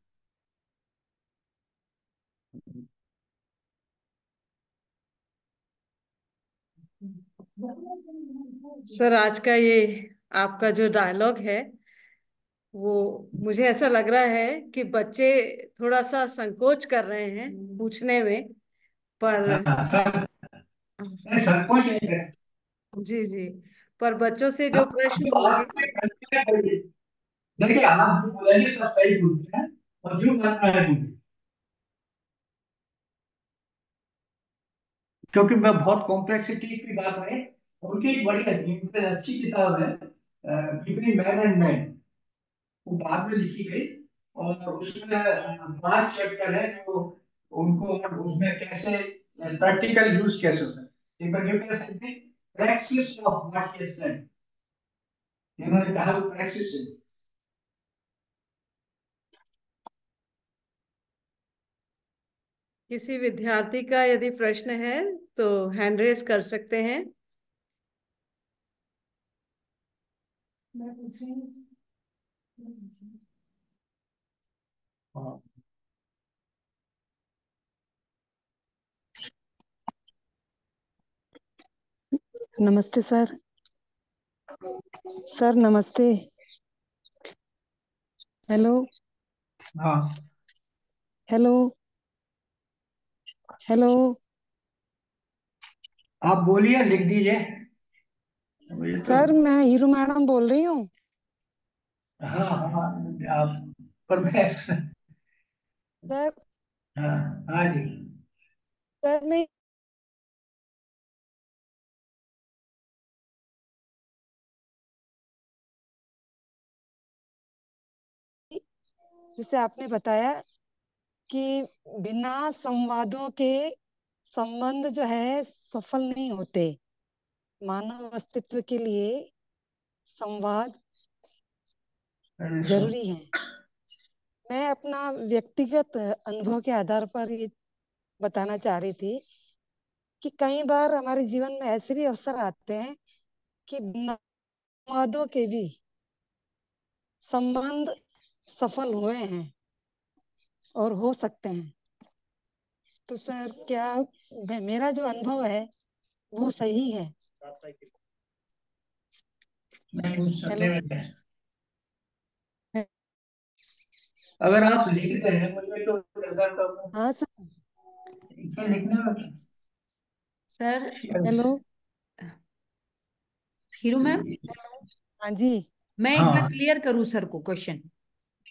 सर आज का ये आपका जो डायलॉग है, वो मुझे ऐसा लग रहा है कि बच्चे थोड़ा सा संकोच कर रहे हैं पूछने में, पर हाँ, सब कुछ नहीं है। जी जी, पर बच्चों से जो प्रश्न जो होंगे। आपने गलतियां करी, देखिए आप जो बोलेंगे सब सही बोलते हैं, और जो मत है बोलिए, क्योंकि मैं बहुत कॉम्प्लेक्सिटी की बात है। उनकी एक बड़ी अच्छी किताब है, बिटवीन मैन एंड मैन, वो बाद में लिखी गई, और उसमें 5 चैप्टर है जो उनको, और उसमें कैसे प्रैक्टिकल यूज कैसे होता है। एक बार ये कह सकते हैं practice of what he said, इन्होंने कहा वो प्रैक्टिस है। किसी विद्यार्थी का यदि प्रश्न है तो हैंड रेस कर सकते हैं। मैं पूछ रही हूँ। हाँ। नमस्ते सर। सर नमस्ते। हेलो हाँ, हेलो हेलो। आप बोलिए, लिख दीजिए मुझे तो। सर मैं हीरू मैडम बोल रही हूँ। हाँ हाँ, आप पर मैं, सर हाँ हाँ जी। सर मैं जैसे आपने बताया कि बिना संवादों के संबंध जो है सफल नहीं होते। मानव अस्तित्व के लिए संवाद अरे जरूरी है। मैं अपना व्यक्तिगत अनुभव के आधार पर ये बताना चाह रही थी कि कई बार हमारे जीवन में ऐसे भी अवसर आते हैं कि बिना संवादों के भी संबंध सफल हुए हैं और हो सकते हैं। तो सर क्या मेरा जो अनुभव है वो सही है? नहीं, उस हेलो। सत्य में क्या है? अगर आप लिखते हैं मुझे तो ज्यादा तो हाँ सर। क्या लिखने में सर क्या? हेलो। हीरू मैम, हाँ जी। मैं एक बार हाँ क्लियर करूँ सर को क्वेश्चन।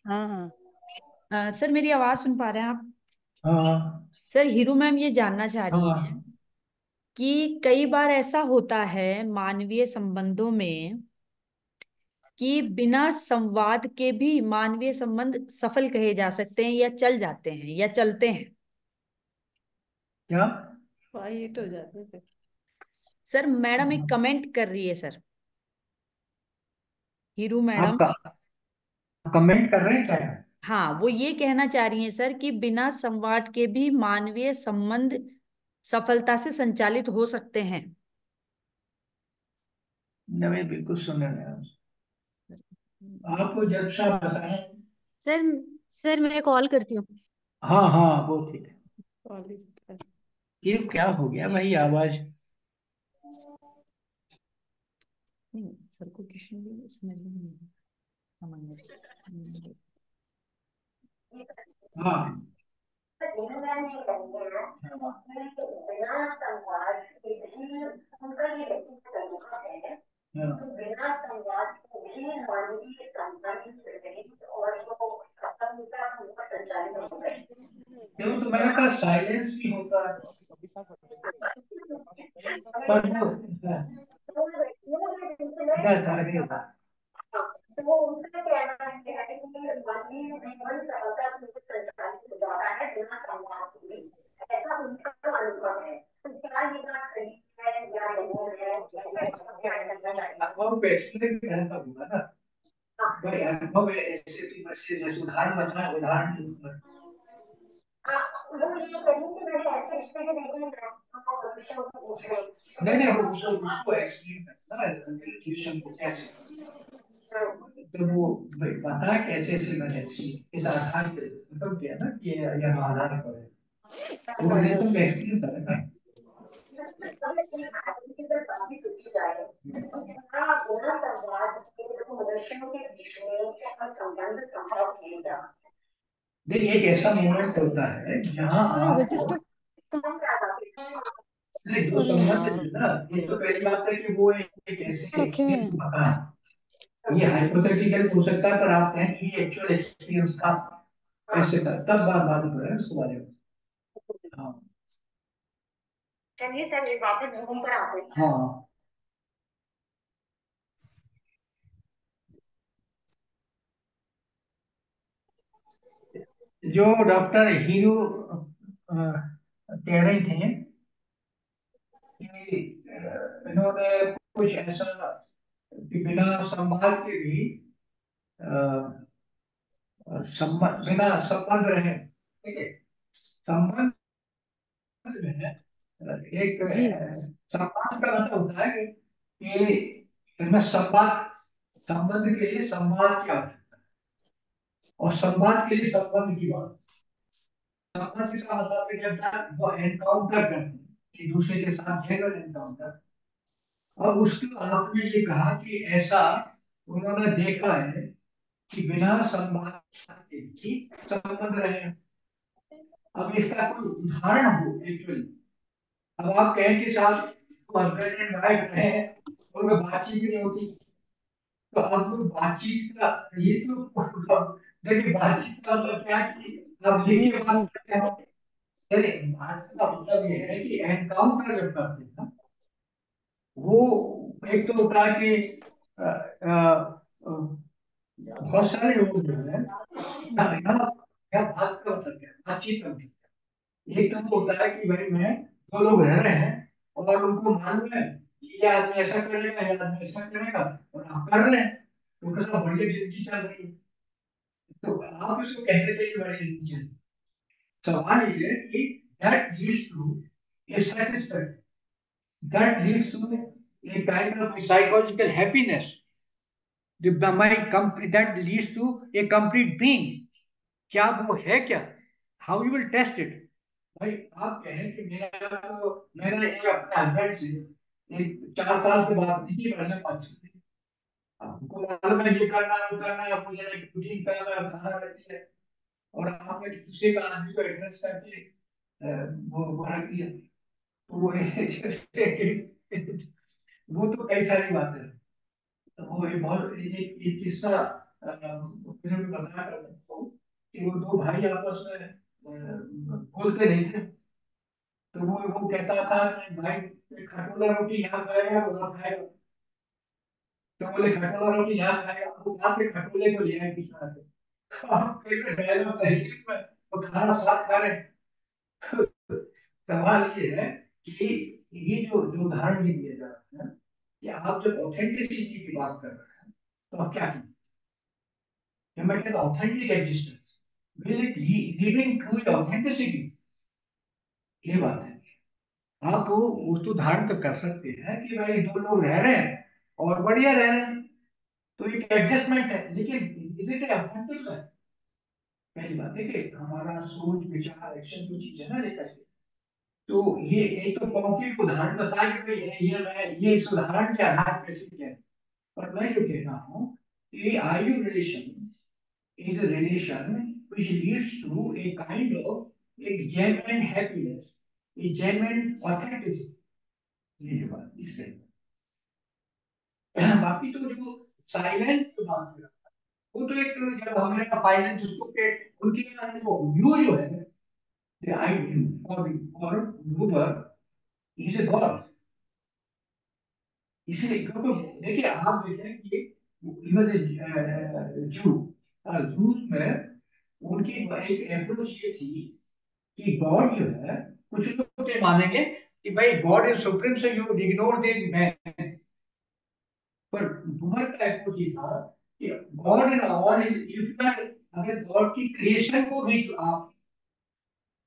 हाँ हाँ सर मेरी आवाज सुन पा रहे हैं आप? हाँ सर हीरू मैम ये जानना चाह रही हैं हाँ कि कई बार ऐसा होता है मानवीय संबंधों में कि बिना संवाद के भी मानवीय संबंध सफल कहे जा सकते हैं या चल जाते हैं या चलते हैं। क्या? फाइट हो जाते हैं। सर मैडम एक कमेंट कर रही है सर, हीरू मैडम। आप कमेंट कर रहे हैं क्या? हाँ, वो ये कहना चाह रही हैं सर कि बिना संवाद के भी मानवीय संबंध सफलता से संचालित हो सकते हैं। नहीं, मैं बिल्कुल सुन रहे हैं। आपको जब साहब बताएं। सर सर मैं कॉल करती हूँ। हाँ हाँ, वो ठीक है। पॉलिटिकल। ये क्या हो गया भाई, आवाज? नहीं सर को क्वेश्चन भी समझ में नहीं आया। हाँ दीनदयाल जी कहते हैं कि बिना संवाद के भी उनका ये व्यक्तित्व तरीका है, हाँ। तो बिना संवाद के भी मानवीय संबंध और जो सफलता उनका संचालित हो गए। क्यों? तो मैंने कहा साइलेंस भी होता है, पर वो तो व्यक्तियों के बीच में नहीं होता। तो उनका कहना है कि मानवीय जीवन सफलता उनको संचालित हो जाता है बिना संवाद के भी, ऐसा उनका अनुभव है। तो क्या ये बात सही है या नहीं है, अनुभव को एक्सप्लेन करता होगा ना भाई। अनुभव ऐसे भी बच्चे जैसे उदाहरण बताए, उदाहरण के ऊपर। वो ये कहीं कि मैंने ऐसे रिश्ते के देखे हैं तो भविष्य को पूछ रहे नहीं नहीं, वो उसको एक्सप्लेन करना है ट्यूशन को कैसे। तो वो बता कैसे ऐसे बने, इस आधार पे मतलब क्या ना कि यह आधार पर है, वो रिलेशन में एक्सप्लेन करेगा। सोची जाए क्या बिना संवाद के दो मनुष्यों के बीच में क्या संबंध संभव नहीं था। देखिए, एक ऐसा मोमेंट होता है जहाँ आपको रजिस्टर नहीं, दो अरे संबंध यार जो है ना, ये तो पहली बात है कि वो एक ऐसे रखे हुए एक्सपीरियंस हैं। को बताएं। ये हाइपोथेटिकल हो सकता है, पर आप कहें कि ये एक्चुअल एक्सपीरियंस था, ऐसे था, तब बात बात करें उसके बारे में। हाँ चलिए सर एक वापस घूम पर आते हैं। हाँ। जो डॉक्टर हीरू कह रहे थे कि इन्होंने कुछ ऐसा कि बिना संवाद के भी संबंध, बिना संबंध रहे, ठीक है। संबंध में एक जी संवाद का मतलब होता है कि इनमें संवाद, संबंध के लिए संवाद की आवश्यकता है और संवाद के लिए संबंध की बात। संबंध का मतलब है जब वो एनकाउंटर करते हैं एक दूसरे के साथ, जेनरल एनकाउंटर। और उसके आपने ये कहा कि ऐसा उन्होंने देखा है कि बिना संवाद के भी संबंध रहे। अब इसका कोई उदाहरण हो एक्चुअली। अब आप कहें कि साहब हस्बैंड एंड वाइफ रहे हैं, उनमें बातचीत भी नहीं होती, तो अब वो बातचीत का ये तो देखिए, बातचीत का मतलब क्या है कि आप लिख जी के जी बात करते हो। नहीं, बात का मतलब ये है कि एनकाउंटर जब करते हैं ना, वो एक तो होता है कि बहुत सारे लोग जो है यहाँ बात कर सकते हैं, बातचीत कर सकते हैं। एक तो होता है कि भाई मैं, दो लोग रह रहे हैं और उनको मालूम है कि ये आदमी ऐसा करेगा, ये आदमी ऐसा करेगा, और आप कर रहे हैं, तो उनके साथ बढ़िया जिंदगी चल रही है। तो आप इसको कैसे कहिए बढ़िया जिंदगी चल रही है? सवाल ये है कि that leads to a satisfaction, that leads to a kind of psychological happiness, that leads to a complete being। क्या वो है क्या? How you will test it? भाई आप कहें कि मैंने एक अपने हस्बैंड से एक 4 साल से बात नहीं की, बढ़िया बातचीत थी। आपको मालूम है ये करना है, वो करना है, मुझे कुकिंग करना है, खाना रहती है, और आपने दूसरे का आदमी को एड्रेस करके वो रख दिया। तो वो जैसे वो तो कई सारी बातें हैं। तो वो एक बहुत एक किस्सा मुझे भी बताया करता हूँ कि वो दो भाई आपस में बोलते नहीं थे। तो वो कहता था कि भाई खटोला रोटी यहाँ खाएगा वहाँ खाएगा। तो बोले खटोला रोटी यहाँ खाएगा, वो वहां पे खटोले को ले आए बिछा के। आप कोई डायलॉग तहरीर में वो खाना साथ खा रहे हैं। तो सवाल ये है कि ये जो उदाहरण भी दिया जा रहा है कि आप जब ऑथेंटिसिटी की बात कर रहे हैं तो आप क्या कीजिए। जब मैं कहता authentic existence, will it living true authenticity, ये बात है। आप वो तो धारण तो कर सकते हैं कि भाई दो लोग रह रहे हैं और बढ़िया रह रहे हैं, तो एक एडजस्टमेंट है, लेकिन इज इट ऑथेंटिक है? पहली बात है कि हमारा सोच विचार एक्शन जो चीज है ना लेकर के, तो ये एक तो मौखिक उदाहरण बता के भाई ये मैं ये इस उदाहरण के आधार पर सिद्ध किया। पर मैं जो कह रहा हूँ कि आयु relation is a relation which leads to a kind of a genuine happiness, a genuine authenticity। ये जो बात इससे बाकी तो जो साइलेंस की बात कर, वो तो एक जब हमारे फाइनेंस उसको के उनके जो व्यू जो है the ideal or mover is a god। इसलिए क्योंकि देखिए आप देखें कि जू जूस में उनकी एक अप्रोच ये थी कि गॉड जो है, कुछ लोग तो मानेंगे कि भाई गॉड इज सुप्रीम से यू इग्नोर द मैन, पर बुमर का अप्रोच ये था कि God in all is if अगर गॉड की क्रिएशन को भी आप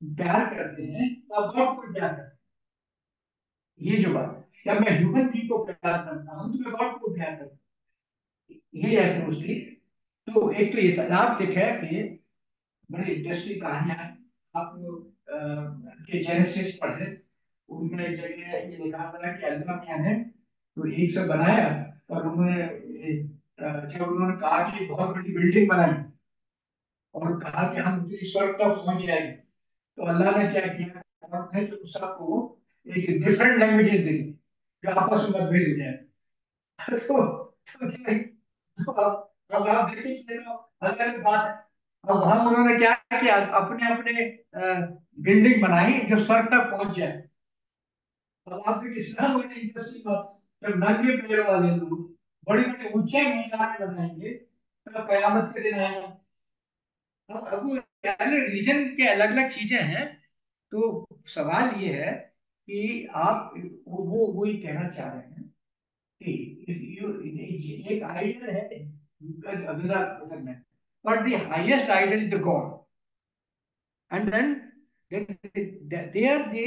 प्यार करते हैं तो आप गॉड को प्यार करते हैं। ये जो बात है, जब मैं ह्यूमन बीइंग को प्यार करता हूं तो मैं गॉड को प्यार करता हूं, ये अप्रोच थी। तो एक तो ये था, आप देखें कि बड़ी इंटरेस्टिंग कहानियां हैं। आप के जेनेसिस पढ़े, उनमें एक जगह ये लिखा हुआ है कि अल्लाह मियां ने तो एक से बनाया, और उन्होंने जब उन्होंने कहा कि बहुत बड़ी बिल्डिंग बनाई और कहा कि हम उतनी स्वर्ग तक पहुंच जाएंगे, तो अल्लाह ने क्या किया, उन्होंने कि उस सबको एक डिफरेंट लैंग्वेजेस दी जो आपस में मतभेद हो जाए। तो अब आप देखिए कि ये तो अलग बात है। अब वहां उन्होंने क्या किया, अपने अपने बिल्डिंग बनाई जो स्वर्ग तक पहुंच जाए। अब आप देखिए इस्लाम बड़ी इंटरेस्टिंग बात, जब नंगे पैर वाले लोग बड़े बड़े ऊंचे मीनार बनाएंगे तब कयामत के दिन आएगा। अब वो रिलीजन के अलग अलग चीजें हैं। तो सवाल ये है कि आप वो ही कहना चाह रहे हैं कि एक आइडियल है अगला में, but the highest ideal is the God, and they are the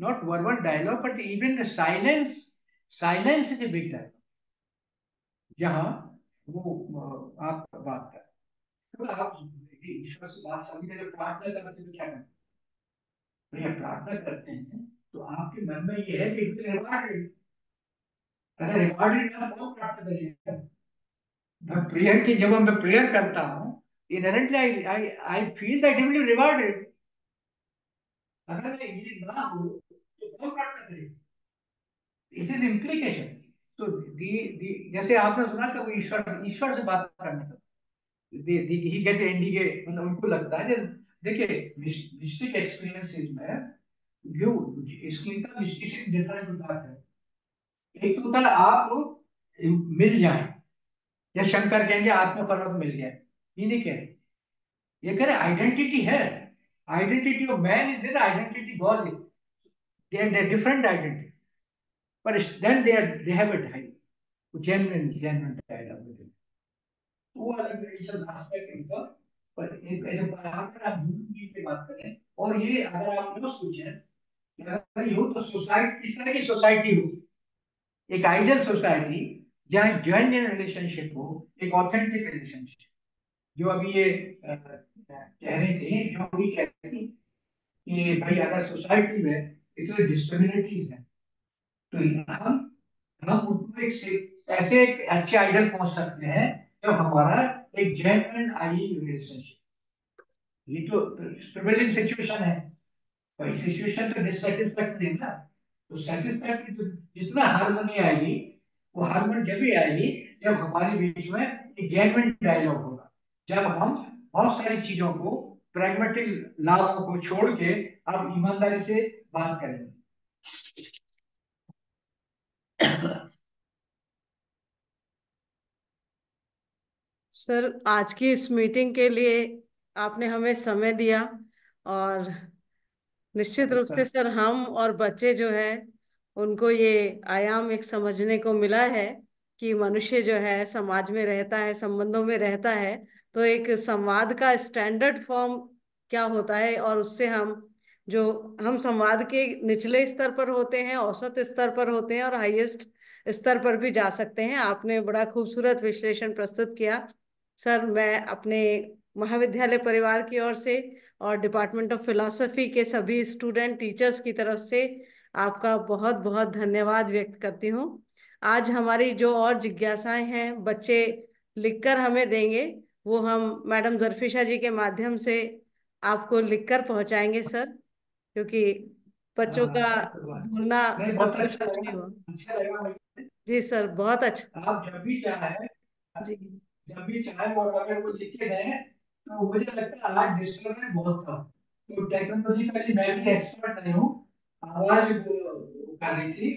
not verbal dialogue but even the silence is a big dialogue, जहाँ वो आप बात कर, तो आप ईश्वर से बात सभी जब प्रार्थना करते हैं तो क्या करते हैं, भैया प्रार्थना करते हैं तो आपके मन में ये है कि रिवार्ड, अगर रिवार्ड ना तो प्रार्थना करिए। मैं प्रेयर की जब मैं प्रेयर करता हूँ, inherently I feel that he will reward it. अगर ये ना हो तो कौन प्रार्थना करेगा? It is implication. तो जैसे आपने सुना कि वो ईश्वर ईश्वर से बात करने का ही गेट इंडिकेट, मतलब उनको लगता है देखिए मिस्टिक एक्सपीरियंसेस में जो इसकी मिस्टिक डिफरेंट होता है। एक तो होता है आप मिल जाए, या शंकर कहेंगे आत्म पर्वत मिल जाए, ये नहीं कह रहे, ये कह रहे आइडेंटिटी है। Identity of man is there, identity God is there, different identity, but then they have a dialogue, genuine dialogue। वो अलग ट्रेडिशनल एस्पेक्ट इनका। पर एक ऐसे अगर आप मूवी की बात करें, और ये अगर आप यो सोचें कि अगर यो तो सोसाइटी किस तरह की सोसाइटी हो, एक आइडियल सोसाइटी जहाँ जेन्युइन रिलेशनशिप हो, एक ऑथेंटिक रिलेशनशिप, जो अभी ये कह रही थी, जो भी कह रही थी कि भाई अगर सोसाइटी में इतने डिस्क्रिमिनेटीज हैं तो हम उनको ऐसे एक अच्छे आइडल पहुंच सकते हैं जब हमारा एक जेन्युइन आई रिलेशनशिप। ये तो प्रिवेलिंग सिचुएशन है, और इस सिचुएशन तो डिससेटिस्फैक्ट्री है ना। तो सेटिस्फैक्ट्री तो जितना हार्मनी आएगी, वो हार्मनी जब भी आएगी जब हमारे बीच में एक जेन्युइन डायलॉग होगा, जब हम बहुत सारी चीजों को, प्रैग्मेटिक लाभों को छोड़ के अब ईमानदारी से बात करेंगे। सर, आज की इस मीटिंग के लिए आपने हमें समय दिया, और निश्चित रूप से सर हम और बच्चे जो है उनको ये आयाम एक समझने को मिला है कि मनुष्य जो है समाज में रहता है, संबंधों में रहता है, तो एक संवाद का स्टैंडर्ड फॉर्म क्या होता है, और उससे हम संवाद के निचले स्तर पर होते हैं, औसत स्तर पर होते हैं, और हाईएस्ट स्तर पर भी जा सकते हैं। आपने बड़ा खूबसूरत विश्लेषण प्रस्तुत किया सर। मैं अपने महाविद्यालय परिवार की ओर से और डिपार्टमेंट ऑफ फिलोसफी के सभी स्टूडेंट टीचर्स की तरफ से आपका बहुत बहुत धन्यवाद व्यक्त करती हूँ। आज हमारी जो और जिज्ञासाएं हैं बच्चे लिखकर हमें देंगे, वो हम मैडम जरफिशा जी के माध्यम से आपको लिखकर पहुंचाएंगे सर, क्योंकि बच्चों का बोलना नहीं, बहुत सफल अच्छा कुछ नहीं लगा, हुआ। अच्छा लगा। जी सर, बहुत अच्छा। आप जब भी चाहे, जी जब भी चाहे, और अगर वो लिखे गए तो मुझे लगता है आज डिस्टर्बेंस बहुत था। तो टेक्नोलॉजिकली मैं भी एक्सपर्ट नहीं हूँ, आवाज कर रही थी,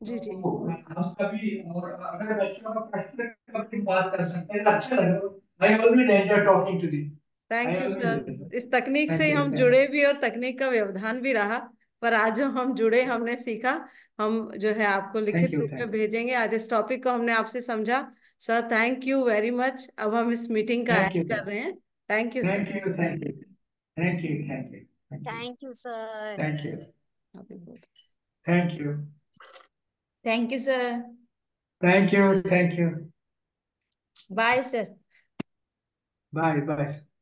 जी जी। तो हम कभी, और अगर बच्चों का प्रश्न कभी बात कर सकते हैं, अच्छा लगा। I always enjoy talking to thee. Thank I you always sir. Enjoy. इस तकनीक से थैंक यू, हम थैंक जुड़े भी और तकनीक का व्यवधान भी रहा, पर आज जो हम जुड़े हमने सीखा। हम जो है आपको लिखित यू, रूप में थैंक भेजेंगे। आज इस टॉपिक को हमने आपसे समझा sir. Thank you very much. अब हम इस मीटिंग का थैंक एंड यू, कर रहे हैं। Thank you sir. Thank you, thank you, thank you, thank you, thank you, thank you sir. Thank you, Happy birthday. Thank you, thank you sir. Thank you, thank you. Bye sir. Bye bye.